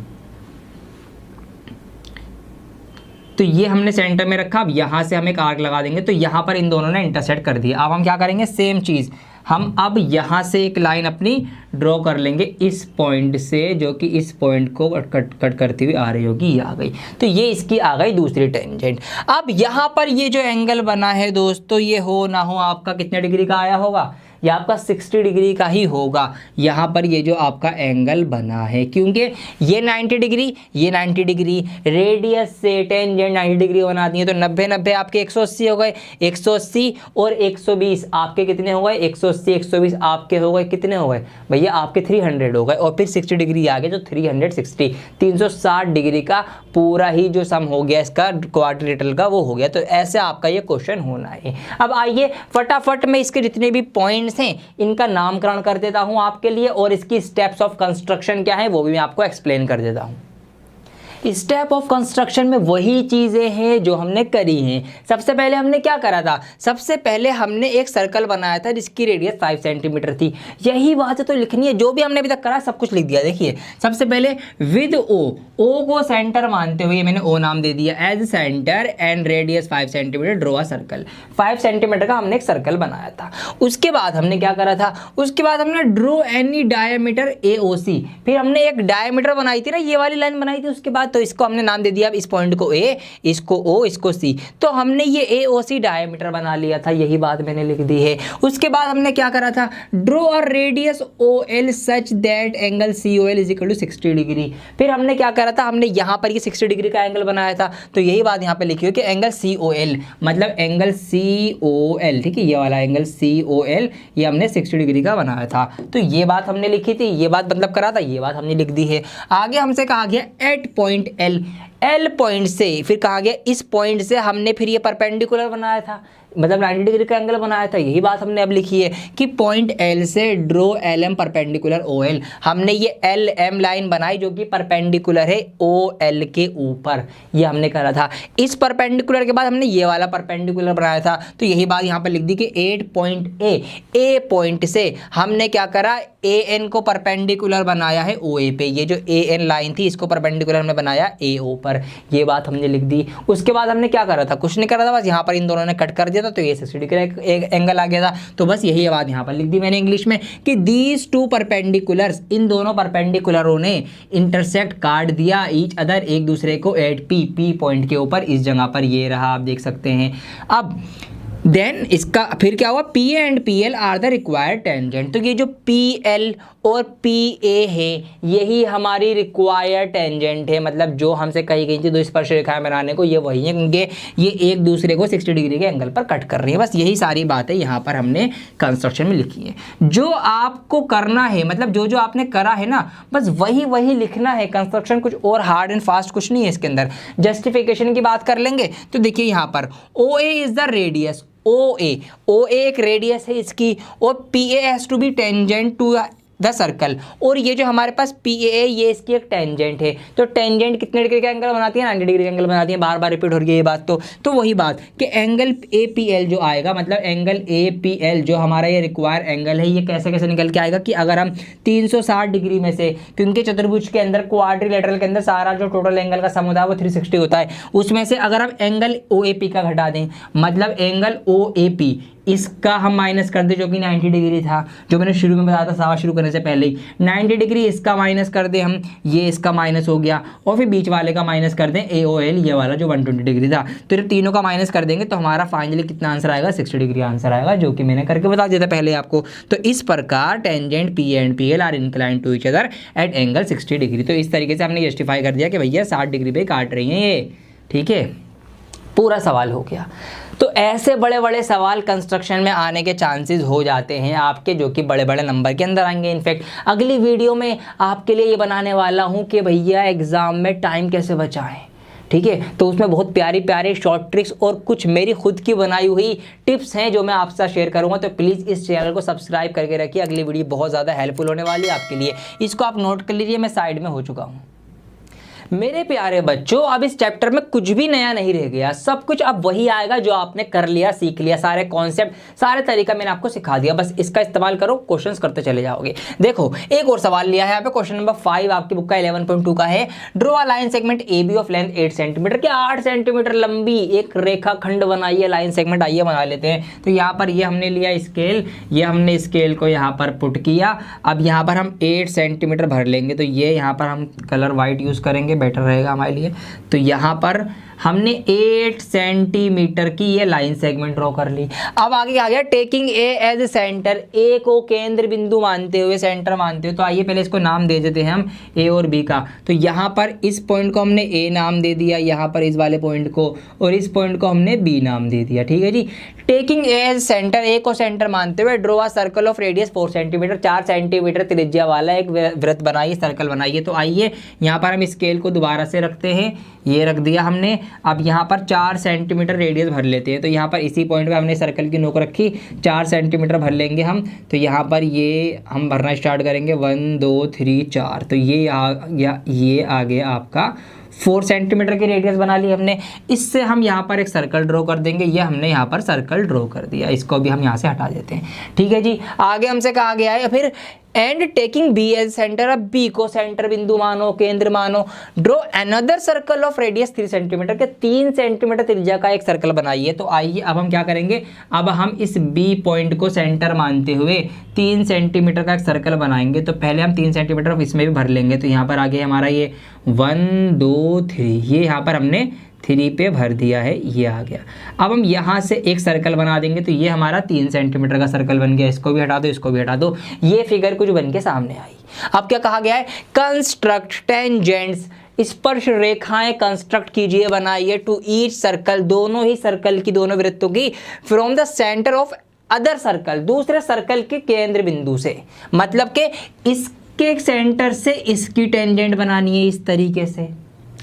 तो ये हमने सेंटर में रखा, अब यहाँ से हम एक आर्क लगा देंगे, तो यहाँ पर इन दोनों ने इंटरसेक्ट कर दिया। अब हम क्या करेंगे, सेम चीज़ हम अब यहाँ से एक लाइन अपनी ड्रॉ कर लेंगे इस पॉइंट से, जो कि इस पॉइंट को कट करती हुई आ रही होगी, ये आ गई। तो ये इसकी आ गई दूसरी टेंजेंट। अब यहाँ पर ये जो एंगल बना है दोस्तों, ये हो ना हो आपका कितने डिग्री का आया होगा, ये आपका 60 डिग्री का ही होगा। यहाँ पर ये जो आपका एंगल बना है, क्योंकि ये 90 डिग्री, ये 90 डिग्री, रेडियस से टेंजेंट 90 डिग्री बना दी है, तो 90 90 आपके 180 हो गए, 180 और 120 आपके कितने हो गए, 180 120 आपके हो गए कितने हो गए भैया, आपके 300 हो गए। और फिर 60 डिग्री आ गए, तो 360 360 डिग्री का पूरा ही जो सम हो गया इसका क्वाड्रिलेटरल का, वो हो गया। तो ऐसे आपका ये क्वेश्चन होना है। अब आइए फटाफट में इसके जितने भी पॉइंट्स हैं इनका नामकरण कर देता हूं आपके लिए, और इसकी स्टेप्स ऑफ कंस्ट्रक्शन क्या है वो भी मैं आपको एक्सप्लेन कर देता हूं। स्टेप ऑफ कंस्ट्रक्शन में वही चीज़ें हैं जो हमने करी हैं। सबसे पहले हमने क्या करा था, सबसे पहले हमने एक सर्कल बनाया था जिसकी रेडियस 5 सेंटीमीटर थी। यही बात है तो लिखनी है, जो भी हमने अभी तक करा सब कुछ लिख दिया। देखिए सबसे पहले विद ओ को सेंटर मानते हुए मैंने ओ नाम दे दिया, as centre and radius 5 centimetre draw a circle. 5 centimetre का हमने एक सर्कल बनाया था। उसके बाद हमने क्या करा था, उसके बाद हमने ड्रॉ एनी डायमीटर AOC, फिर हमने एक डायमीटर बनाई थी ना, ये वाली लाइन बनाई थी। उसके बाद तो इसको हमने नाम दे दिया, अब इस पॉइंट को A, इसको O, इसको C, तो हमने ये AOC डायमीटर बना लिया था। यही बात मैंने लिख दी है। उसके बाद हमने क्या करा था, draw a radius OL such that angle COL is equal to 60 degree. फिर हमने क्या करा था, हमने यहाँ पर ये 60 डिग्री का एंगल बनाया था, तो यही बात यहाँ पे लिखी हो कि एंगल COL मतलब एंगल COL, ठीक है, ये वाला एंगल COL ये हमने 60 डिग्री का बनाया था। तो ये बात हमने लिखी थी, ये बात मतलब करा था, ये बात हमने लिख दी है। आगे हमसे कहा गया एट पॉइंट L पॉइंट से, फिर कहा गया इस पॉइंट से हमने फिर ये परपेंडिकुलर बनाया था, मतलब 90 डिग्री का एंगल बनाया था। यही बात हमने अब लिखी है कि पॉइंट L से ड्रॉ LM परपेंडिकुलर OL। हमने ये LM लाइन बनाई जो कि परपेंडिकुलर है OL के ऊपर, ये हमने करा था। इस परपेंडिकुलर के बाद हमने ये वाला परपेंडिकुलर बनाया था, तो यही बात यहाँ पर लिख दी कि 8 पॉइंट A पॉइंट से हमने क्या करा, AN को परपेंडिकुलर बनाया है OA पे। ये जो AN लाइन थी इसको परपेंडिकुलर में बनाया AO पर, ये बात हमने लिख दी। उसके बाद हमने क्या करा था, कुछ नहीं करा था, बस यहाँ पर इन दोनों ने कट कर दिया था, तो ये 60 डिग्री का एक एंगल आ गया था। तो बस यही बात यहाँ पर लिख दी मैंने इंग्लिश में कि दीज टू परपेंडिकुलर्स, इन दोनों परपेंडिकुलरों ने इंटरसेक्ट काट दिया ईच अदर, एक दूसरे को एट P पॉइंट के ऊपर, इस जगह पर ये रहा, आप देख सकते हैं। अब देन इसका फिर क्या हुआ, PA and PL are the required tangent. तो ये जो PL और PA है यही हमारी रिक्वायर्ड टेंजेंट है, मतलब जो हमसे कही गई थी दो स्पर्श रेखाएं बनाने को, ये वही है, क्योंकि ये एक दूसरे को 60 डिग्री के एंगल पर कट कर रही है। बस यही सारी बातें यहाँ पर हमने कंस्ट्रक्शन में लिखी है। जो आपको करना है, मतलब जो जो आपने करा है ना, बस वही वही लिखना है। कंस्ट्रक्शन कुछ और हार्ड एंड फास्ट कुछ नहीं है इसके अंदर। जस्टिफिकेशन की बात कर लेंगे तो देखिए यहाँ पर OA is the radius, OA एक रेडियस है इसकी, और PA has to be tangent to the circle, और ये जो हमारे पास PA है ये इसकी एक टेंजेंट है। तो टेंजेंट कितने डिग्री का एंगल बनाती है, 90 डिग्री का एंगल बनाती है। बार बार रिपीट हो रही है ये बात। तो वही बात कि एंगल APL जो आएगा, मतलब एंगल APL जो हमारा ये रिक्वायर एंगल है, ये कैसे कैसे निकल के आएगा कि अगर हम 360 डिग्री में से, क्योंकि चतुर्भुज के अंदर क्वाड्रिलेटरल के अंदर सारा जो टोटल एंगल का सम होता है वो 360 होता है, उसमें से अगर हम एंगल OAP का घटा दें, मतलब एंगल OAP इसका हम माइनस कर दे जो कि 90 डिग्री था, जो मैंने शुरू में बताया था सवाल शुरू करने से पहले ही। 90 डिग्री इसका माइनस कर दे हम, ये इसका माइनस हो गया, और फिर बीच वाले का माइनस कर दें AOL, ये वाला जो 120 डिग्री था। तो ये तीनों का माइनस कर देंगे तो हमारा फाइनली कितना आंसर आएगा, 60 डिग्री आंसर आएगा, जो कि मैंने करके बता दिया था पहले आपको। तो इस प्रकार tangent P and PL are incline to each other at angle 60 degree. तो इस तरीके से हमने जस्टिफाई कर दिया कि भैया 60 डिग्री पे काट रही हैं ये, ठीक है, पूरा सवाल हो गया। तो ऐसे बड़े बड़े सवाल कंस्ट्रक्शन में आने के चांसेस हो जाते हैं आपके, जो कि बड़े बड़े नंबर के अंदर आएंगे। इनफैक्ट अगली वीडियो में आपके लिए ये बनाने वाला हूँ कि भैया एग्ज़ाम में टाइम कैसे बचाएं, ठीक है। तो उसमें बहुत प्यारी प्यारे शॉर्ट ट्रिक्स और कुछ मेरी खुद की बनाई हुई टिप्स हैं जो मैं आपके साथ शेयर करूंगा। तो प्लीज़ इस चैनल को सब्सक्राइब करके रखिए, अगली वीडियो बहुत ज़्यादा हेल्पफुल होने वाली है आपके लिए। इसको आप नोट कर लीजिए, मैं साइड में हो चुका हूँ। मेरे प्यारे बच्चों, अब इस चैप्टर में कुछ भी नया नहीं रह गया, सब कुछ अब वही आएगा जो आपने कर लिया, सीख लिया, सारे कॉन्सेप्ट, सारे तरीका मैंने आपको सिखा दिया। बस इसका इस्तेमाल करो, क्वेश्चंस करते चले जाओगे। देखो एक और सवाल लिया है यहाँ पे, क्वेश्चन नंबर 5 आपकी बुक का 11.2 का है। Draw a line segment AB of length 8 centimetre के 8 सेंटीमीटर लंबी एक रेखा खंड बनाइए, लाइन सेगमेंट। आइए बना लेते हैं। तो यहाँ पर ये हमने लिया स्केल, ये हमने स्केल को यहाँ पर पुट किया। अब यहाँ पर हम 8 सेंटीमीटर भर लेंगे, तो ये यहाँ पर हम कलर वाइट यूज़ करेंगे, बेटर रहेगा हमारे लिए। तो यहाँ पर हमने 8 सेंटीमीटर की ये लाइन सेगमेंट ड्रॉ कर ली। अब आगे आ गया टेकिंग ए एज सेंटर, ए को केंद्र बिंदु मानते हुए, सेंटर मानते हुए। तो आइए पहले इसको नाम दे देते हैं हम ए और बी का। तो यहाँ पर इस पॉइंट को हमने ए नाम दे दिया, यहाँ पर इस वाले पॉइंट को, और इस पॉइंट को हमने बी नाम दे दिया, ठीक है जी। टेकिंग ए एज सेंटर, ए को सेंटर मानते हुए draw a circle of radius 4 centimetre, 4 centimetre त्रिज्या वाला एक वृत्त बनाइए, सर्कल बनाइए। तो आइए यहाँ पर हम स्केल को दोबारा से रखते हैं, ये रख दिया हमने। अब यहाँ पर 4 सेंटीमीटर रेडियस भर लेते हैं। तो यहाँ पर इसी पॉइंट पे हमने सर्कल की नोक रखी, 4 सेंटीमीटर भर लेंगे हम। तो यहाँ पर ये हम भरना स्टार्ट करेंगे, 1 2 3 4। तो ये आ गया आपका 4 सेंटीमीटर की रेडियस बना ली हमने। इससे हम यहाँ पर एक सर्कल ड्रॉ कर देंगे, ये हमने यहाँ पर सर्कल ड्रॉ कर दिया, इसको भी हम यहाँ से हटा देते हैं, ठीक है जी। आगे हमसे कहा गया है फिर and taking B as centre, अब बी को सेंटर बिंदु मानो, केंद्र मानो। Draw another circle of radius 3 centimetre के 3 सेंटीमीटर त्रिज्या का एक सर्कल बनाइए। तो आइए अब हम क्या करेंगे, अब हम इस बी पॉइंट को सेंटर मानते हुए 3 सेंटीमीटर का एक सर्कल बनाएंगे। तो पहले हम 3 सेंटीमीटर इसमें भी भर लेंगे। तो यहाँ पर आगे हमारा ये 1 2 3, ये यहाँ पर हमने 3 पे भर दिया है, ये आ गया। अब हम यहाँ से एक सर्कल बना देंगे। तो ये हमारा 3 सेंटीमीटर का सर्कल बन गया, इसको भी हटा दो, इसको भी हटा दो। ये फिगर कुछ बन के सामने आई। अब क्या कहा गया है, कंस्ट्रक्ट टेंजेंट्स, स्पर्श रेखाएं कंस्ट्रक्ट कीजिए, बनाइए टू ईच सर्कल, दोनों ही सर्कल की, दोनों वृत्तों की, from the centre of other circle, दूसरे सर्कल के केंद्र बिंदु से। मतलब कि इसके सेंटर से इसकी टेंजेंट बनानी है इस तरीके से,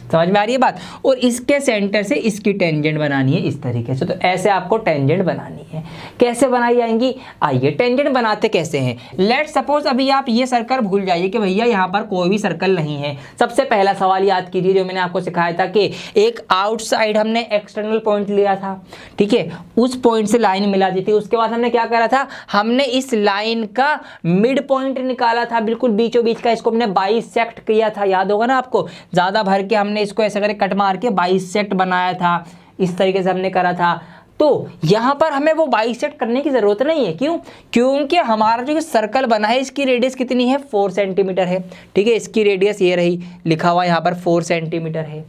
समझ में आ रही है बात, और इसके सेंटर से इसकी टेंजेंट बनानी है इस तरीके से। तो ऐसे आपको टेंजेंट बनानी है। कैसे बनाई जाएंगी, आइए टेंजेंट बनाते कैसे हैं। लेट सपोज अभी आप ये सर्कल भूल जाइए कि भैया यहाँ पर कोई भी सर्कल नहीं है। सबसे पहला सवाल याद कीजिए जो मैंने आपको सिखाया था कि एक आउटसाइड हमने एक्सटर्नल पॉइंट लिया था, ठीक है, उस पॉइंट से लाइन मिला दी थी। उसके बाद हमने क्या करा था, हमने इस लाइन का मिड पॉइंट निकाला था, बिल्कुल बीचों बीच का, इसको हमने बाइसेक्ट किया था, याद होगा ना आपको। ज़्यादा भर के हमने इसको ऐसा करके कट मार के बाइसेक्ट बनाया था, इस तरीके से हमने करा था। तो यहां पर हमें वो बाइसेक्ट करने की जरूरत नहीं है। क्यों, क्योंकि हमारा जो सर्कल बना है इसकी रेडियस कितनी है, 4 सेंटीमीटर है, ठीक है। इसकी रेडियस ये रही, लिखा हुआ यहां पर 4 सेंटीमीटर है।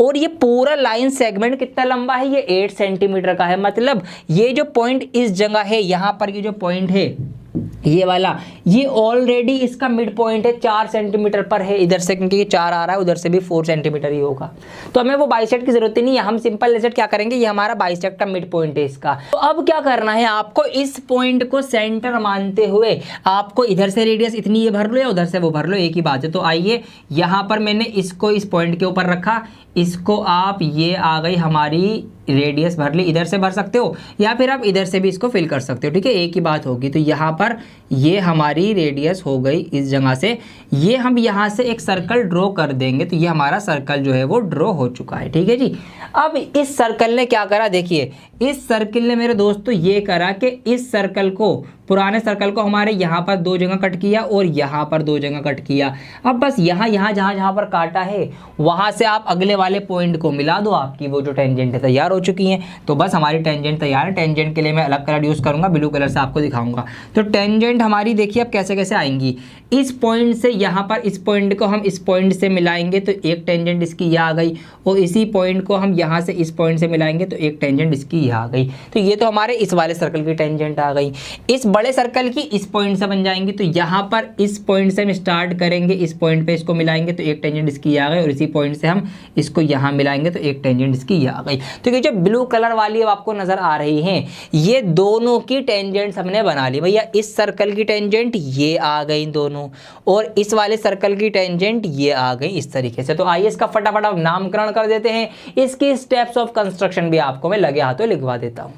और ये पूरा लाइन सेगमेंट कितना लंबा है, ये 8 सेंटीमीटर का है। मतलब ये जो पॉइंट इस जगह है, यहां पर ये जो पॉइंट है ये वाला, ये ऑलरेडी इसका मिड पॉइंट है, 4 सेंटीमीटर पर है इधर से, क्योंकि 4 आ रहा है, उधर से भी 4 सेंटीमीटर ही होगा। तो हमें वो बाइसेक्ट की जरूरत ही नहीं है। हम सिंपल लेसेट क्या करेंगे, ये हमारा बाइसेक्ट का मिड पॉइंट है इसका। तो अब क्या करना है आपको, इस पॉइंट को सेंटर मानते हुए आपको इधर से रेडियस इतनी ये भर लो या उधर से वो भर लो, एक ही बात है। तो आइए यहाँ पर मैंने इसको इस पॉइंट के ऊपर रखा, इसको आप, ये आ गई हमारी रेडियस भर ली, इधर से भर सकते हो या फिर आप इधर से भी इसको फिल कर सकते हो, ठीक है, एक ही बात होगी। तो यहाँ पर ये हमारी रेडियस हो गई इस जगह से, ये हम यहाँ से एक सर्कल ड्रॉ कर देंगे। तो ये हमारा सर्कल जो है वो ड्रॉ हो चुका है, ठीक है जी। अब इस सर्कल ने क्या करा, देखिए इस सर्कल ने मेरे दोस्तों ये करा कि इस सर्कल को पुराने सर्कल को हमारे यहाँ पर 2 जगह कट किया और यहाँ पर 2 जगह कट किया। अब बस यहाँ जहाँ पर काटा है वहाँ से आप अगले वाले पॉइंट को मिला दो, आपकी वो जो टेंजेंट है तैयार हो चुकी हैं। तो बस हमारी टेंजेंट तैयार है। टेंजेंट के लिए मैं अलग कलर यूज़ करूँगा, ब्लू कलर से आपको दिखाऊंगा। तो टेंजेंट हमारी देखिए अब कैसे कैसे आएंगी। इस पॉइंट से यहाँ पर इस पॉइंट को हम इस पॉइंट से मिलाएंगे तो एक टेंजेंट इसकी यह आ गई, और इसी पॉइंट को हम यहाँ से इस पॉइंट से मिलाएंगे तो एक टेंजेंट इसकी यह आ गई। तो ये तो हमारे इस वाले सर्कल की टेंजेंट आ गई। इस बड़े सर्कल की इस पॉइंट से बन जाएंगी, तो यहाँ पर इस पॉइंट से हम स्टार्ट करेंगे, इस पॉइंट पे इसको मिलाएंगे तो एक टेंजेंट इसकी आ गई, और इसी पॉइंट से हम इसको यहाँ मिलाएंगे तो एक टेंजेंट इसकी आ गई। तो ये जो ब्लू कलर वाली अब आपको नजर आ रही हैं, ये दोनों की टेंजेंट्स हमने बना ली भैया। इस सर्कल की टेंजेंट ये आ गई दोनों, और इस वाले सर्कल की टेंजेंट ये आ गई इस तरीके से। तो आइए इसका फटाफट अब नामकरण कर देते हैं। इसकी स्टेप्स ऑफ कंस्ट्रक्शन भी आपको मैं लगे हाथों लिखवा देता हूँ।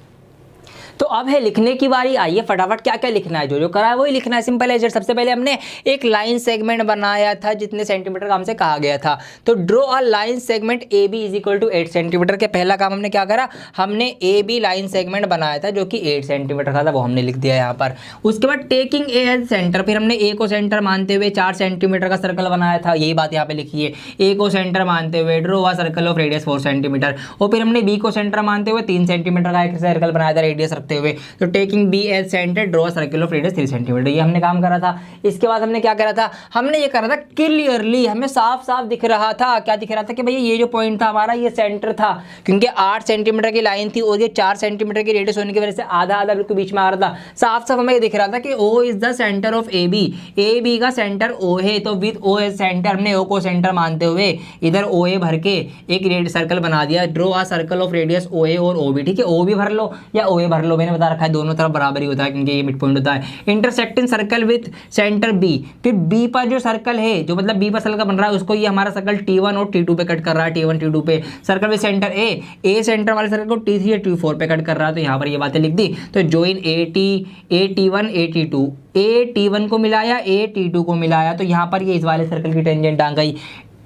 तो अब है लिखने की बारी। आइए फटाफट क्या क्या लिखना है, जो करा है वही लिखना है, सिंपल है। सबसे पहले हमने एक लाइन सेगमेंट बनाया था जितने सेंटीमीटर का हमसे कहा गया था। तो draw a line segment A B is equal to 8 centimetre के पहला काम हमने क्या करा, हमने ए बी लाइन सेगमेंट बनाया था जो कि 8 सेंटीमीटर का था, वो हमने लिख दिया यहाँ पर। उसके बाद टेकिंग ए एज सेंटर, फिर हमने ए को सेंटर मानते हुए 4 सेंटीमीटर का सर्कल बनाया था, यही बात यहाँ पे लिखी है। ए को सेंटर मानते हुए draw a circle of radius 4 centimetre, और फिर हमने बी को सेंटर मानते हुए 3 सेंटीमीटर का एक सर्कल बनाया था रेडियस रखते हुए। तो taking B as centre draw circle of radius 3 centimetre, ये हमने काम करा था। इसके बाद हमने क्या करा था, हमने ये करा था क्लियरली, हमें साफ साफ दिख रहा था, क्या दिख रहा था कि भैया ये जो पॉइंट था हमारा ये सेंटर था, क्योंकि 8 सेंटीमीटर की लाइन थी और ये 4 सेंटीमीटर की रेडियस होने की वजह से आधा आधा बिल्कुल बीच में आ रहा था। साफ साफ हमें ये दिख रहा था कि O is the centre of A B का सेंटर ओ है। तो विद ओ एज सेंटर हमने ओ को सेंटर मानते हुए इधर ओ ए भर के एक रेड सर्कल बना दिया, draw a circle of radius O A और ओ बी। ठीक है, ओ भी भर लो या ओ ए भर लो, मैंने बता रखा है दोनों तरफ बराबर ही होता है क्योंकि ये मिड पॉइंट होता है। Intersecting circle with centre B, फिर बी पर जो सर्कल है, जो मतलब बी पर सर्कल बन रहा है उसको ये हमारा सर्कल T1 और T2 पे कट कर रहा है, T1 T2 पे। Circle with centre A centre वाले सर्कल को T3 या T4 पे कट कर रहा है, तो यहाँ पर ये बातें लिख दी। तो ज्वाइन AT1 AT2, AT1 को मिलाया AT2 को मिलाया, तो यहाँ पर ये इस वाले सर्कल की टेंजेंट आ गई,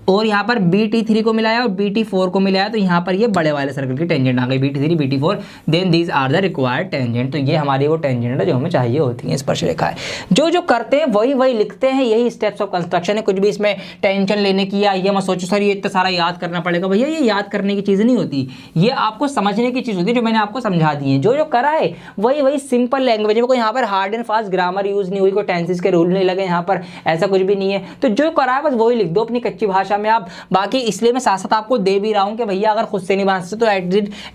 और यहाँ पर BT3 को मिलाया और BT4 को मिलाया, तो यहाँ पर ये बड़े वाले सर्कल की टेंजेंट आ गई BT3 BT4। Then these are the required tangent. तो ये हमारी वो टेंजेंट है जो हमें चाहिए होती है स्पर्शरेखाएं। जो करते हैं वही लिखते हैं, यही स्टेप्स ऑफ कंस्ट्रक्शन है। कुछ भी इसमें टेंशन लेने की या ये मत सोचो सर ये इतना सारा याद करना पड़ेगा, भैया ये याद करने की चीज़ नहीं होती, ये आपको समझने की चीज़ होती है, जो मैंने आपको समझा दी है। जो करा है वही सिंपल लैंग्वेज में, कोई यहाँ पर hard and fast grammar use नहीं हुई, कोई टेंसेस के रूल नहीं लगे यहाँ पर, ऐसा कुछ भी नहीं है। तो जो करा है बस वही लिख दो अपनी कच्ची भाषा में आप। बाकी इसलिए मैं साथ साथ आपको दे भी रहा हूं कि भैया अगर खुद से नहीं बना सकते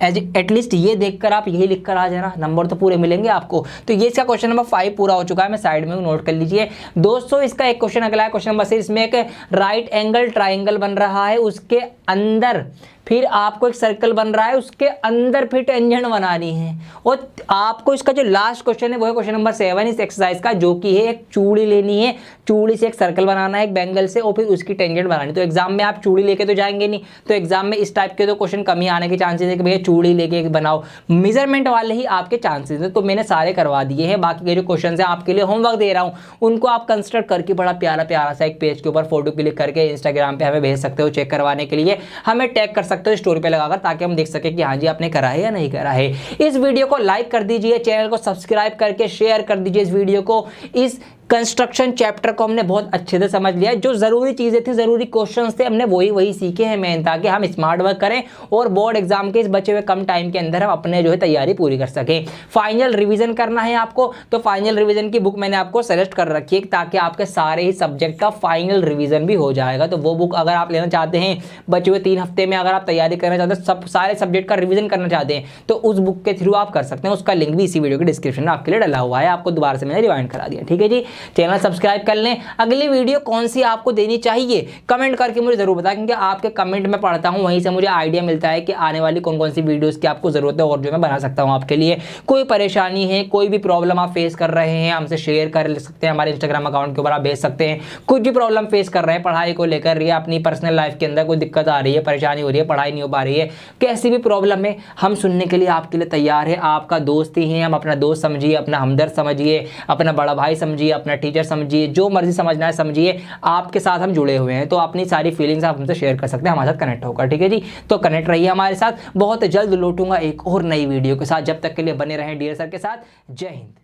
तो एटलीस्ट ये देखकर आप यही लिख कर आ जाना, नंबर तो पूरे मिलेंगे आपको। तो ये इसका क्वेश्चन नंबर 5 पूरा हो चुका है, मैं साइड में नोट कर लीजिए दोस्तों। इसका एक क्वेश्चन अगला है, क्वेश्चन नंबर 6। इसमें एक राइट एंगल ट्राइंगल बन रहा है, उसके अंदर फिर आपको एक सर्कल बन रहा है, उसके अंदर फिर टेंजेंट बनानी है। और आपको इसका जो लास्ट क्वेश्चन है वो है क्वेश्चन नंबर 7 इस एक्सरसाइज का, जो कि है एक चूड़ी लेनी है, चूड़ी से एक सर्कल बनाना है एक बैंगल से, और फिर उसकी टेंजेंट बनानी। तो एग्जाम में आप चूड़ी लेके तो जाएंगे नहीं, तो एग्जाम में इस टाइप के तो क्वेश्चन कम ही आने के चांसेस है कि भैया चूड़ी लेके एक बनाओ, मेजरमेंट वाले ही आपके चांसेस है। तो मैंने सारे करवा दिए हैं। बाकी के जो क्वेश्चन है आपके लिए होमवर्क दे रहा हूँ, उनको आप कंस्ट्रक्ट करके बड़ा प्यारा सा एक पेज के ऊपर फोटो क्लिक करके इंस्टाग्राम पे हमें भेज सकते हो चेक करवाने के लिए, हमें टैग कर सकते हो स्टोरी पे लगाकर, ताकि हम देख सके कि हाँ जी आपने करा है या नहीं करा है। इस वीडियो को लाइक कर दीजिए, चैनल को सब्सक्राइब करके शेयर कर दीजिए इस वीडियो को। इस कंस्ट्रक्शन चैप्टर को हमने बहुत अच्छे से समझ लिया, जो जरूरी चीजें थी, जरूरी क्वेश्चंस थे, हमने वही सीखे हैं मेन, ताकि हम स्मार्ट वर्क करें और बोर्ड एग्जाम के इस बचे हुए कम टाइम के अंदर हम अपने जो है तैयारी पूरी कर सकें। फाइनल रिवीजन करना है आपको, तो फाइनल रिवीजन की बुक मैंने आपको सजेस्ट कर रखी है, ताकि आपके सारे ही सब्जेक्ट का फाइनल रिवीजन भी हो जाएगा। तो वो बुक अगर आप लेना चाहते हैं, बचे हुए 3 हफ्ते में अगर आप तैयारी करना चाहते हैं, सब सारे सब्जेक्ट का रिवीजन करना चाहते हैं, तो उस बुक के थ्रू आप कर सकते हैं। उसका लिंक भी इसी वीडियो के डिस्क्रिप्शन में आपके लिए डला हुआ है, आपको दोबारा से मैंने रिवाइंड करा दिया। ठीक है जी, चैनल सब्सक्राइब कर लें। अगली वीडियो कौन सी आपको देनी चाहिए कमेंट करके मुझे जरूर बताएं, क्योंकि आपके कमेंट में पढ़ता हूं, वहीं से मुझे आइडिया मिलता है कि आने वाली कौन कौन सी वीडियोस की आपको जरूरत है और जो मैं बना सकता हूं आपके लिए। कोई परेशानी है, कोई भी प्रॉब्लम आप फेस कर रहे हैं, हमसे शेयर कर सकते हैं, हमारे इंस्टाग्राम अकाउंट के ऊपर आप भेज सकते हैं। कुछ भी प्रॉब्लम फेस कर रहे हैं पढ़ाई को लेकर, या अपनी पर्सनल लाइफ के अंदर कोई दिक्कत आ रही है, परेशानी हो रही है, पढ़ाई नहीं हो पा रही है, कैसी भी प्रॉब्लम है, हम सुनने के लिए आपके लिए तैयार है। आपका दोस्त ही है, हम अपना दोस्त समझिए, अपना हमदर्द समझिए, अपना बड़ा भाई समझिए, अपना टीचर समझिए, जो मर्जी समझना है समझिए, आपके साथ हम जुड़े हुए हैं। तो अपनी सारी फीलिंग्स आप हमसे शेयर कर सकते हैं, हमारे साथ कनेक्ट होकर। ठीक है जी, तो कनेक्ट रहिए हमारे साथ। बहुत जल्द लौटूंगा एक और नई वीडियो के साथ, जब तक के लिए बने रहें डियर सर के साथ। जय हिंद।